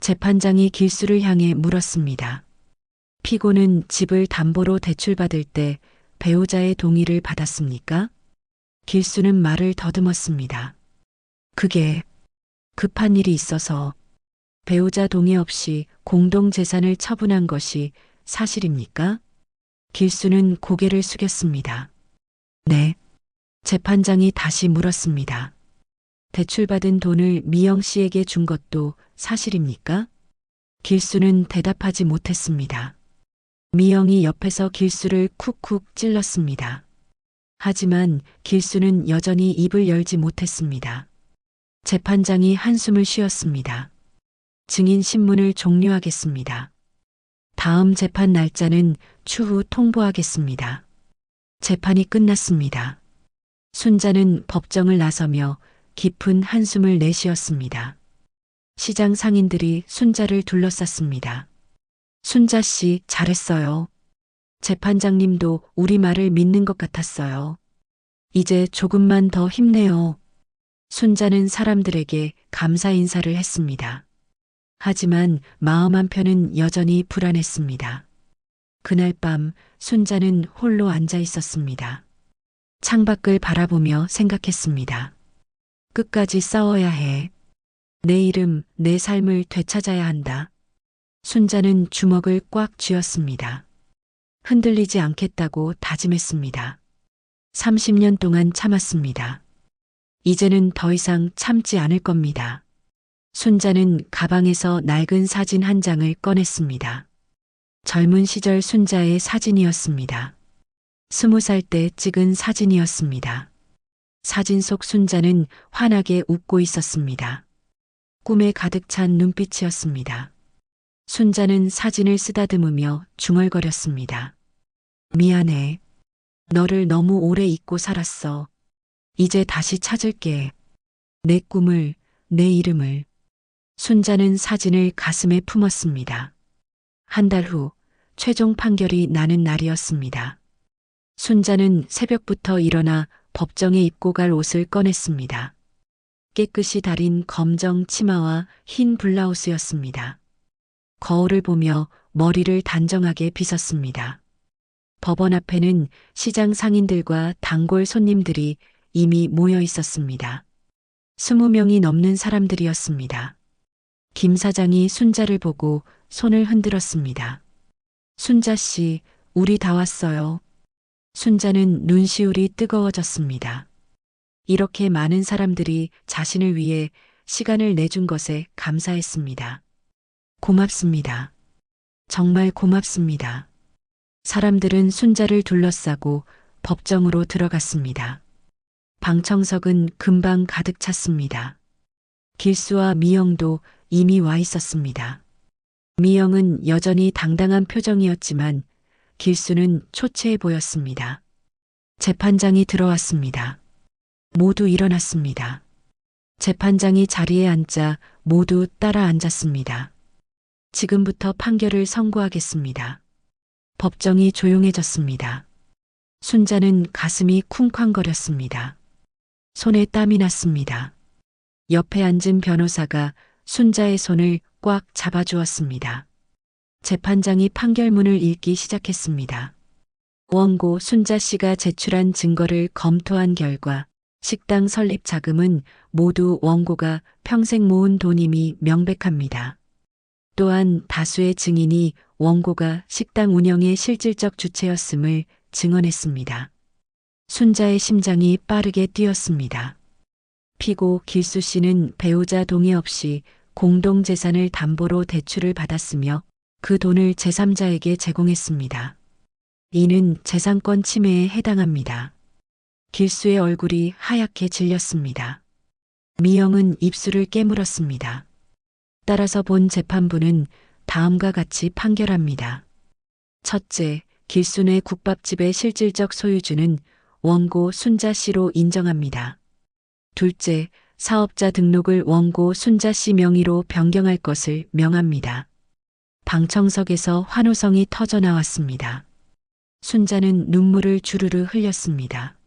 Speaker 3: 재판장이 길수를 향해 물었습니다. 피고는 집을 담보로 대출받을 때 배우자의 동의를 받았습니까? 길수는 말을 더듬었습니다. 그게 급한 일이 있어서 배우자 동의 없이 공동재산을 처분한 것이 사실입니까? 길수는 고개를 숙였습니다. 네. 재판장이 다시 물었습니다. 대출받은 돈을 미영 씨에게 준 것도 사실입니까? 길수는 대답하지 못했습니다. 미영이 옆에서 길수를 쿡쿡 찔렀습니다. 하지만 길수는 여전히 입을 열지 못했습니다. 재판장이 한숨을 쉬었습니다. 증인 신문을 종료하겠습니다. 다음 재판 날짜는 추후 통보하겠습니다. 재판이 끝났습니다. 순자는 법정을 나서며 깊은 한숨을 내쉬었습니다. 시장 상인들이 순자를 둘러쌌습니다. 순자 씨 잘했어요. 재판장님도 우리 말을 믿는 것 같았어요. 이제 조금만 더 힘내요. 순자는 사람들에게 감사 인사를 했습니다. 하지만 마음 한편은 여전히 불안했습니다. 그날 밤 순자는 홀로 앉아 있었습니다. 창밖을 바라보며 생각했습니다. 끝까지 싸워야 해. 내 이름, 내 삶을 되찾아야 한다. 순자는 주먹을 꽉 쥐었습니다. 흔들리지 않겠다고 다짐했습니다. 30년 동안 참았습니다. 이제는 더 이상 참지 않을 겁니다. 순자는 가방에서 낡은 사진 한 장을 꺼냈습니다. 젊은 시절 순자의 사진이었습니다. 20살 때 찍은 사진이었습니다. 사진 속 순자는 환하게 웃고 있었습니다. 꿈에 가득 찬 눈빛이었습니다. 순자는 사진을 쓰다듬으며 중얼거렸습니다. 미안해. 너를 너무 오래 잊고 살았어. 이제 다시 찾을게. 내 꿈을, 내 이름을. 순자는 사진을 가슴에 품었습니다. 한 달 후 최종 판결이 나는 날이었습니다. 순자는 새벽부터 일어나 법정에 입고 갈 옷을 꺼냈습니다. 깨끗이 다린 검정 치마와 흰 블라우스였습니다. 거울을 보며 머리를 단정하게 빗었습니다. 법원 앞에는 시장 상인들과 단골 손님들이 이미 모여 있었습니다. 20명이 넘는 사람들이었습니다. 김 사장이 순자를 보고 손을 흔들었습니다. 순자 씨, 우리 다 왔어요. 순자는 눈시울이 뜨거워졌습니다. 이렇게 많은 사람들이 자신을 위해 시간을 내준 것에 감사했습니다. 고맙습니다. 정말 고맙습니다. 사람들은 순자를 둘러싸고 법정으로 들어갔습니다. 방청석은 금방 가득 찼습니다. 길수와 미영도 이미 와 있었습니다. 미영은 여전히 당당한 표정이었지만 길수는 초췌해 보였습니다. 재판장이 들어왔습니다. 모두 일어났습니다. 재판장이 자리에 앉자 모두 따라 앉았습니다. 지금부터 판결을 선고하겠습니다. 법정이 조용해졌습니다. 순자는 가슴이 쿵쾅거렸습니다. 손에 땀이 났습니다. 옆에 앉은 변호사가 순자의 손을 꽉 잡아주었습니다. 재판장이 판결문을 읽기 시작했습니다. 원고 순자 씨가 제출한 증거를 검토한 결과 식당 설립 자금은 모두 원고가 평생 모은 돈임이 명백합니다. 또한 다수의 증인이 원고가 식당 운영의 실질적 주체였음을 증언했습니다. 순자의 심장이 빠르게 뛰었습니다. 피고 길수 씨는 배우자 동의 없이 공동재산을 담보로 대출을 받았으며 그 돈을 제3자에게 제공했습니다. 이는 재산권 침해에 해당합니다. 길수의 얼굴이 하얗게 질렸습니다. 미영은 입술을 깨물었습니다. 따라서 본 재판부는 다음과 같이 판결합니다. 첫째, 길수 내 국밥집의 실질적 소유주는 원고 순자 씨로 인정합니다. 둘째, 사업자 등록을 원고 순자 씨 명의로 변경할 것을 명합니다. 방청석에서 환호성이 터져 나왔습니다. 순자는 눈물을 주르르 흘렸습니다.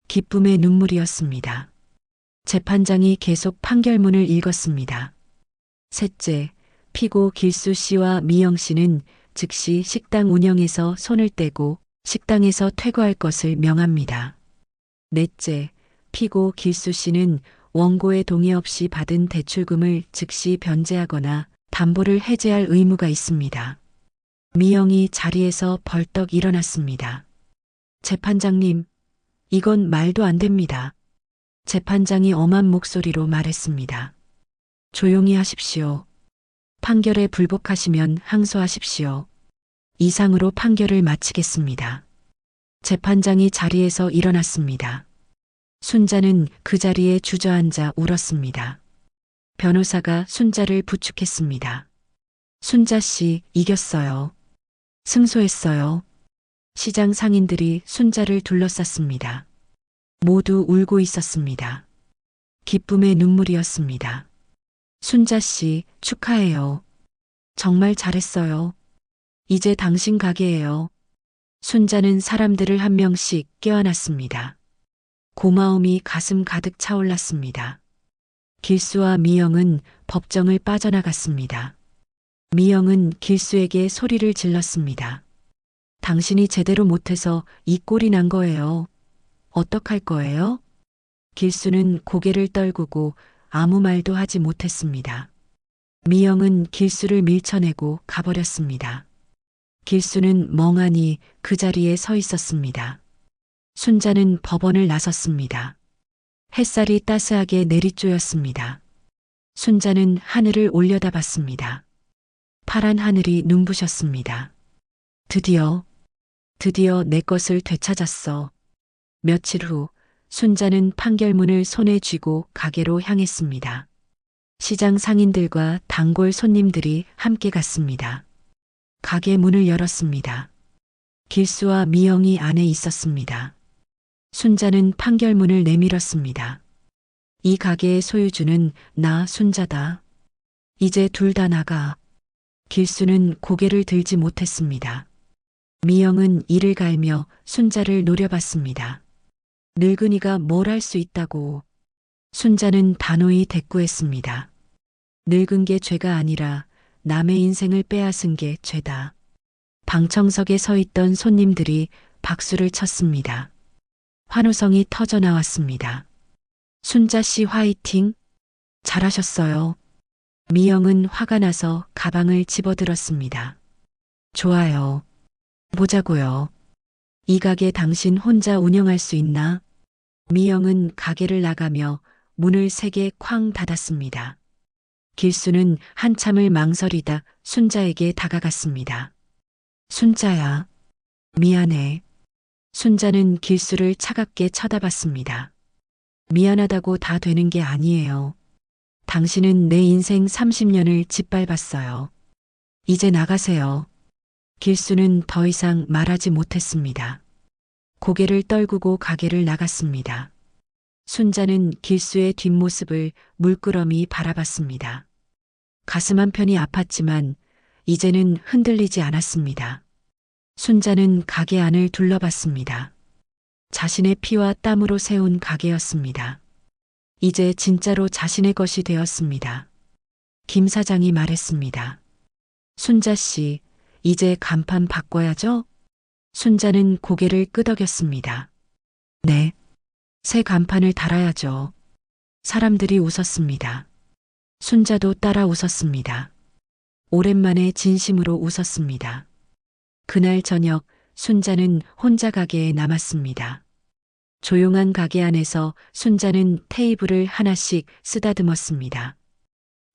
Speaker 3: 기쁨의 눈물이었습니다. 재판장이 계속 판결문을 읽었습니다. 셋째, 피고 길수 씨와 미영 씨는 즉시 식당 운영에서 손을 떼고 식당에서 퇴거할 것을 명합니다. 넷째, 피고 길수 씨는 원고의 동의 없이 받은 대출금을 즉시 변제하거나 담보를 해제할 의무가 있습니다. 미영이 자리에서 벌떡 일어났습니다. 재판장님, 이건 말도 안 됩니다. 재판장이 엄한 목소리로 말했습니다. 조용히 하십시오. 판결에 불복하시면 항소하십시오. 이상으로 판결을 마치겠습니다. 재판장이 자리에서 일어났습니다. 순자는 그 자리에 주저앉아 울었습니다. 변호사가 순자를 부축했습니다. 순자 씨, 이겼어요. 승소했어요. 시장 상인들이 순자를 둘러쌌습니다. 모두 울고 있었습니다. 기쁨의 눈물이었습니다. 순자 씨, 축하해요. 정말 잘했어요. 이제 당신 가게예요. 순자는 사람들을 한 명씩 껴안았습니다. 고마움이 가슴 가득 차올랐습니다. 길수와 미영은 법정을 빠져나갔습니다. 미영은 길수에게 소리를 질렀습니다. 당신이 제대로 못해서 이 꼴이 난 거예요. 어떡할 거예요? 길수는 고개를 떨구고 아무 말도 하지 못했습니다. 미영은 길수를 밀쳐내고 가버렸습니다. 길수는 멍하니 그 자리에 서 있었습니다. 순자는 법원을 나섰습니다. 햇살이 따스하게 내리쬐었습니다. 순자는 하늘을 올려다봤습니다. 파란 하늘이 눈부셨습니다. 드디어 내 것을 되찾았어. 며칠 후 순자는 판결문을 손에 쥐고 가게로 향했습니다. 시장 상인들과 단골 손님들이 함께 갔습니다. 가게 문을 열었습니다. 길수와 미영이 안에 있었습니다. 순자는 판결문을 내밀었습니다. 이 가게의 소유주는 나 순자다. 이제 둘 다 나가. 길수는 고개를 들지 못했습니다. 미영은 이를 갈며 순자를 노려봤습니다. 늙은이가 뭘 할 수 있다고. 순자는 단호히 대꾸했습니다. 늙은 게 죄가 아니라 남의 인생을 빼앗은 게 죄다. 방청석에 서 있던 손님들이 박수를 쳤습니다. 환호성이 터져 나왔습니다. 순자 씨 화이팅! 잘하셨어요. 미영은 화가 나서 가방을 집어들었습니다. 좋아요. 보자고요. 이 가게 당신 혼자 운영할 수 있나? 미영은 가게를 나가며 문을 세게 쾅 닫았습니다. 길수는 한참을 망설이다 순자에게 다가갔습니다. 순자야, 미안해. 순자는 길수를 차갑게 쳐다봤습니다. 미안하다고 다 되는 게 아니에요. 당신은 내 인생 30년을 짓밟았어요. 이제 나가세요. 길수는 더 이상 말하지 못했습니다. 고개를 떨구고 가게를 나갔습니다. 순자는 길수의 뒷모습을 물끄러미 바라봤습니다. 가슴 한편이 아팠지만 이제는 흔들리지 않았습니다. 순자는 가게 안을 둘러봤습니다. 자신의 피와 땀으로 세운 가게였습니다. 이제 진짜로 자신의 것이 되었습니다. 김 사장이 말했습니다. 순자 씨, 이제 간판 바꿔야죠? 순자는 고개를 끄덕였습니다. 네. 새 간판을 달아야죠. 사람들이 웃었습니다. 순자도 따라 웃었습니다. 오랜만에 진심으로 웃었습니다. 그날 저녁 순자는 혼자 가게에 남았습니다. 조용한 가게 안에서 순자는 테이블을 하나씩 쓰다듬었습니다.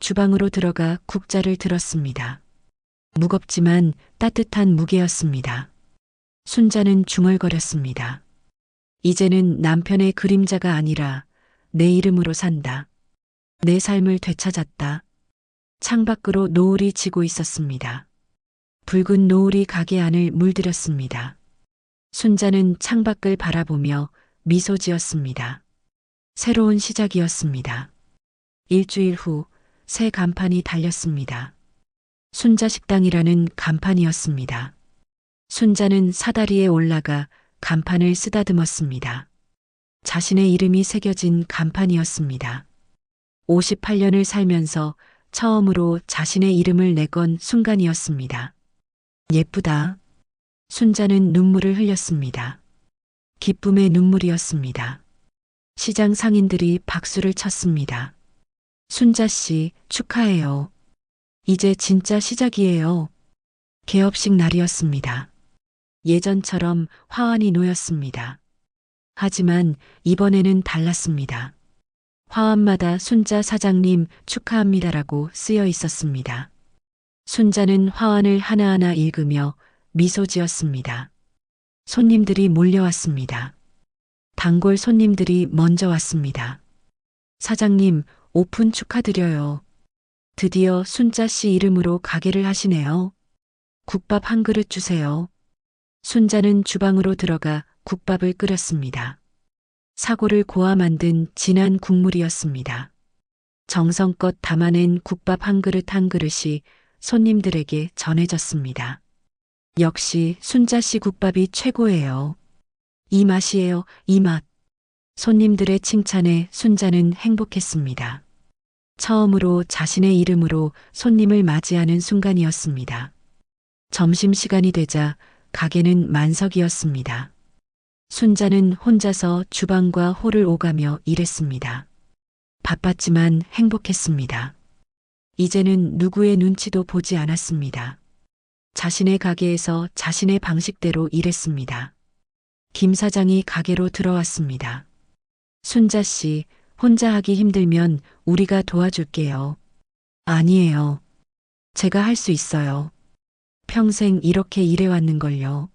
Speaker 3: 주방으로 들어가 국자를 들었습니다. 무겁지만 따뜻한 무게였습니다. 순자는 중얼거렸습니다. 이제는 남편의 그림자가 아니라 내 이름으로 산다. 내 삶을 되찾았다. 창밖으로 노을이 지고 있었습니다. 붉은 노을이 가게 안을 물들였습니다. 순자는 창밖을 바라보며 미소 지었습니다. 새로운 시작이었습니다. 일주일 후 새 간판이 달렸습니다. 순자 식당이라는 간판이었습니다. 순자는 사다리에 올라가 간판을 쓰다듬었습니다. 자신의 이름이 새겨진 간판이었습니다. 58년을 살면서 처음으로 자신의 이름을 내건 순간이었습니다. 예쁘다. 순자는 눈물을 흘렸습니다. 기쁨의 눈물이었습니다. 시장 상인들이 박수를 쳤습니다. 순자 씨, 축하해요. 이제 진짜 시작이에요. 개업식 날이었습니다. 예전처럼 화환이 놓였습니다. 하지만 이번에는 달랐습니다. 화환마다 순자 사장님 축하합니다라고 쓰여 있었습니다. 순자는 화환을 하나하나 읽으며 미소 지었습니다. 손님들이 몰려왔습니다. 단골 손님들이 먼저 왔습니다. 사장님, 오픈 축하드려요. 드디어 순자 씨 이름으로 가게를 하시네요. 국밥 한 그릇 주세요. 순자는 주방으로 들어가 국밥을 끓였습니다. 사골을 고아 만든 진한 국물이었습니다. 정성껏 담아낸 국밥 한 그릇 한 그릇이 손님들에게 전해졌습니다. 역시 순자 씨 국밥이 최고예요. 이 맛이에요, 이 맛. 손님들의 칭찬에 순자는 행복했습니다. 처음으로 자신의 이름으로 손님을 맞이하는 순간이었습니다. 점심시간이 되자 가게는 만석이었습니다. 순자는 혼자서 주방과 홀을 오가며 일했습니다. 바빴지만 행복했습니다. 이제는 누구의 눈치도 보지 않았습니다. 자신의 가게에서 자신의 방식대로 일했습니다. 김 사장이 가게로 들어왔습니다. 순자 씨, 혼자 하기 힘들면 우리가 도와줄게요. 아니에요. 제가 할 수 있어요. 평생 이렇게 일해왔는걸요.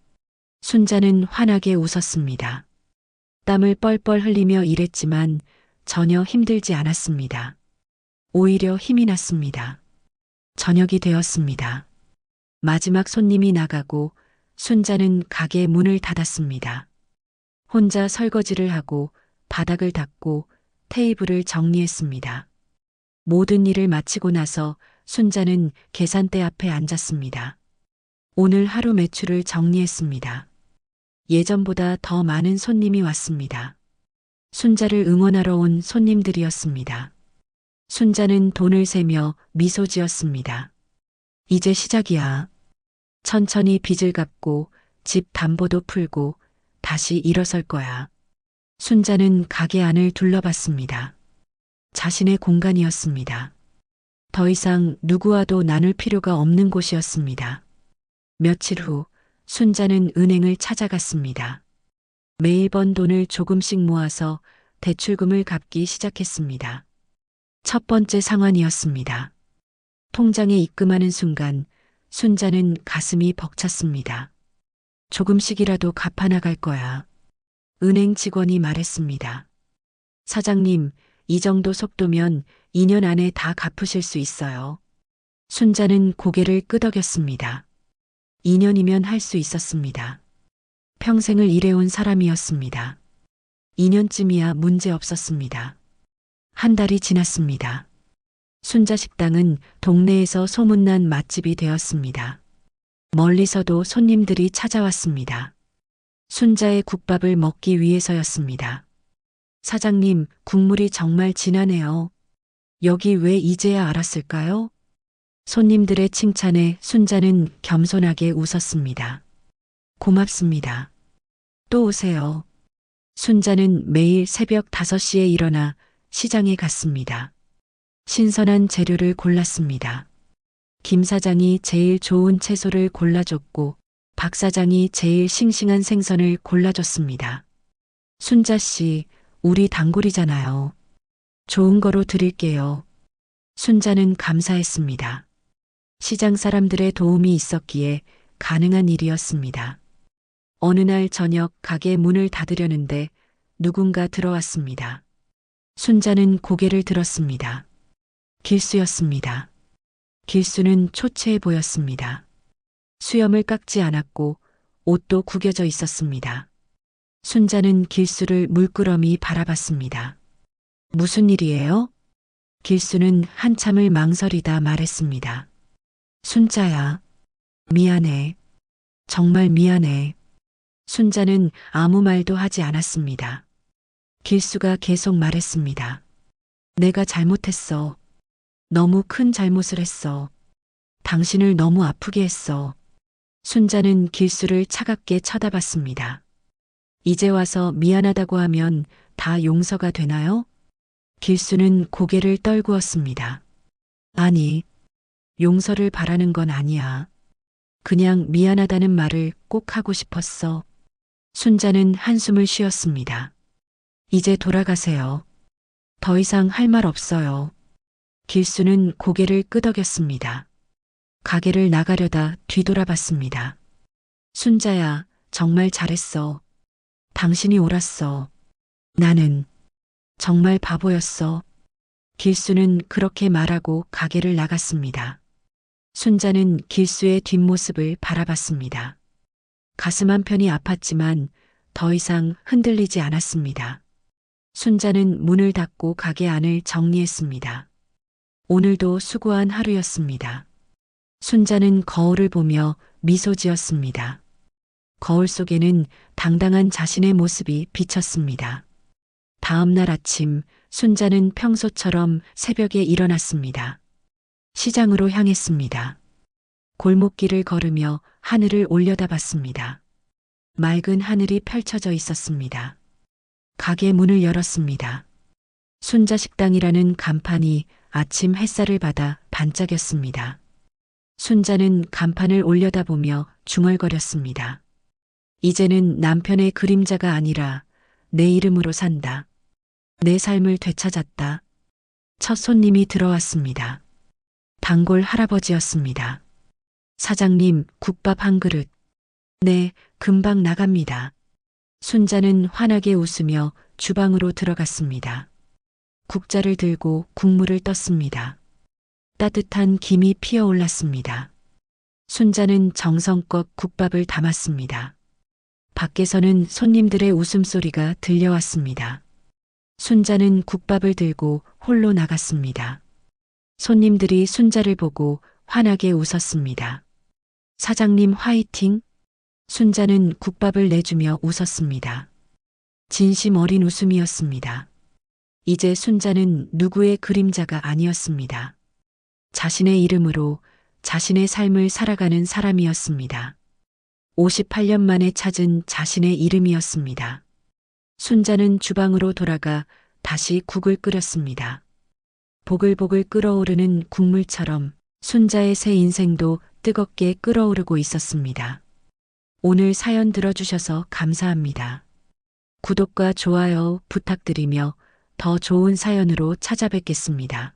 Speaker 3: 순자는 환하게 웃었습니다. 땀을 뻘뻘 흘리며 일했지만 전혀 힘들지 않았습니다. 오히려 힘이 났습니다. 저녁이 되었습니다. 마지막 손님이 나가고 순자는 가게 문을 닫았습니다. 혼자 설거지를 하고 바닥을 닦고 테이블을 정리했습니다. 모든 일을 마치고 나서 순자는 계산대 앞에 앉았습니다. 오늘 하루 매출을 정리했습니다. 예전보다 더 많은 손님이 왔습니다. 순자를 응원하러 온 손님들이었습니다. 순자는 돈을 세며 미소 지었습니다. 이제 시작이야. 천천히 빚을 갚고 집 담보도 풀고 다시 일어설 거야. 순자는 가게 안을 둘러봤습니다. 자신의 공간이었습니다. 더 이상 누구와도 나눌 필요가 없는 곳이었습니다. 며칠 후 순자는 은행을 찾아갔습니다. 매일 번 돈을 조금씩 모아서 대출금을 갚기 시작했습니다. 첫 번째 상환이었습니다. 통장에 입금하는 순간 순자는 가슴이 벅찼습니다. 조금씩이라도 갚아나갈 거야. 은행 직원이 말했습니다. 사장님, 이 정도 속도면 2년 안에 다 갚으실 수 있어요. 순자는 고개를 끄덕였습니다. 2년이면 할 수 있었습니다. 평생을 일해온 사람이었습니다. 2년쯤이야 문제 없었습니다. 한 달이 지났습니다. 순자 식당은 동네에서 소문난 맛집이 되었습니다. 멀리서도 손님들이 찾아왔습니다. 순자의 국밥을 먹기 위해서였습니다. 사장님, 국물이 정말 진하네요. 여기 왜 이제야 알았을까요? 손님들의 칭찬에 순자는 겸손하게 웃었습니다. 고맙습니다. 또 오세요. 순자는 매일 새벽 5시에 일어나 시장에 갔습니다. 신선한 재료를 골랐습니다. 김 사장이 제일 좋은 채소를 골라줬고 박 사장이 제일 싱싱한 생선을 골라줬습니다. 순자 씨, 우리 단골이잖아요. 좋은 거로 드릴게요. 순자는 감사했습니다. 시장 사람들의 도움이 있었기에 가능한 일이었습니다. 어느 날 저녁 가게 문을 닫으려는데 누군가 들어왔습니다. 순자는 고개를 들었습니다. 길수였습니다. 길수는 초췌해 보였습니다. 수염을 깎지 않았고 옷도 구겨져 있었습니다. 순자는 길수를 물끄러미 바라봤습니다. 무슨 일이에요? 길수는 한참을 망설이다 말했습니다. 순자야, 미안해. 정말 미안해. 순자는 아무 말도 하지 않았습니다. 길수가 계속 말했습니다. 내가 잘못했어. 너무 큰 잘못을 했어. 당신을 너무 아프게 했어. 순자는 길수를 차갑게 쳐다봤습니다. 이제 와서 미안하다고 하면 다 용서가 되나요? 길수는 고개를 떨구었습니다. 아니, 용서를 바라는 건 아니야. 그냥 미안하다는 말을 꼭 하고 싶었어. 순자는 한숨을 쉬었습니다. 이제 돌아가세요. 더 이상 할 말 없어요. 길수는 고개를 끄덕였습니다. 가게를 나가려다 뒤돌아봤습니다. 순자야, 정말 잘했어. 당신이 옳았어. 나는 정말 바보였어. 길수는 그렇게 말하고 가게를 나갔습니다. 순자는 길수의 뒷모습을 바라봤습니다. 가슴 한편이 아팠지만 더 이상 흔들리지 않았습니다. 순자는 문을 닫고 가게 안을 정리했습니다. 오늘도 수고한 하루였습니다. 순자는 거울을 보며 미소 지었습니다. 거울 속에는 당당한 자신의 모습이 비쳤습니다. 다음 날 아침, 순자는 평소처럼 새벽에 일어났습니다. 시장으로 향했습니다. 골목길을 걸으며 하늘을 올려다봤습니다. 맑은 하늘이 펼쳐져 있었습니다. 가게 문을 열었습니다. 순자 식당이라는 간판이 아침 햇살을 받아 반짝였습니다. 순자는 간판을 올려다보며 중얼거렸습니다. 이제는 남편의 그림자가 아니라 내 이름으로 산다. 내 삶을 되찾았다. 첫 손님이 들어왔습니다. 단골 할아버지였습니다. 사장님, 국밥 한 그릇. 네, 금방 나갑니다. 순자는 환하게 웃으며 주방으로 들어갔습니다. 국자를 들고 국물을 떴습니다. 따뜻한 김이 피어올랐습니다. 순자는 정성껏 국밥을 담았습니다. 밖에서는 손님들의 웃음소리가 들려왔습니다. 순자는 국밥을 들고 홀로 나갔습니다. 손님들이 순자를 보고 환하게 웃었습니다. 사장님 화이팅! 순자는 국밥을 내주며 웃었습니다. 진심 어린 웃음이었습니다. 이제 순자는 누구의 그림자가 아니었습니다. 자신의 이름으로 자신의 삶을 살아가는 사람이었습니다. 58년 만에 찾은 자신의 이름이었습니다. 순자는 주방으로 돌아가 다시 국을 끓였습니다. 보글보글 끓어오르는 국물처럼 순자의 새 인생도 뜨겁게 끓어오르고 있었습니다. 오늘 사연 들어주셔서 감사합니다. 구독과 좋아요 부탁드리며 더 좋은 사연으로 찾아뵙겠습니다.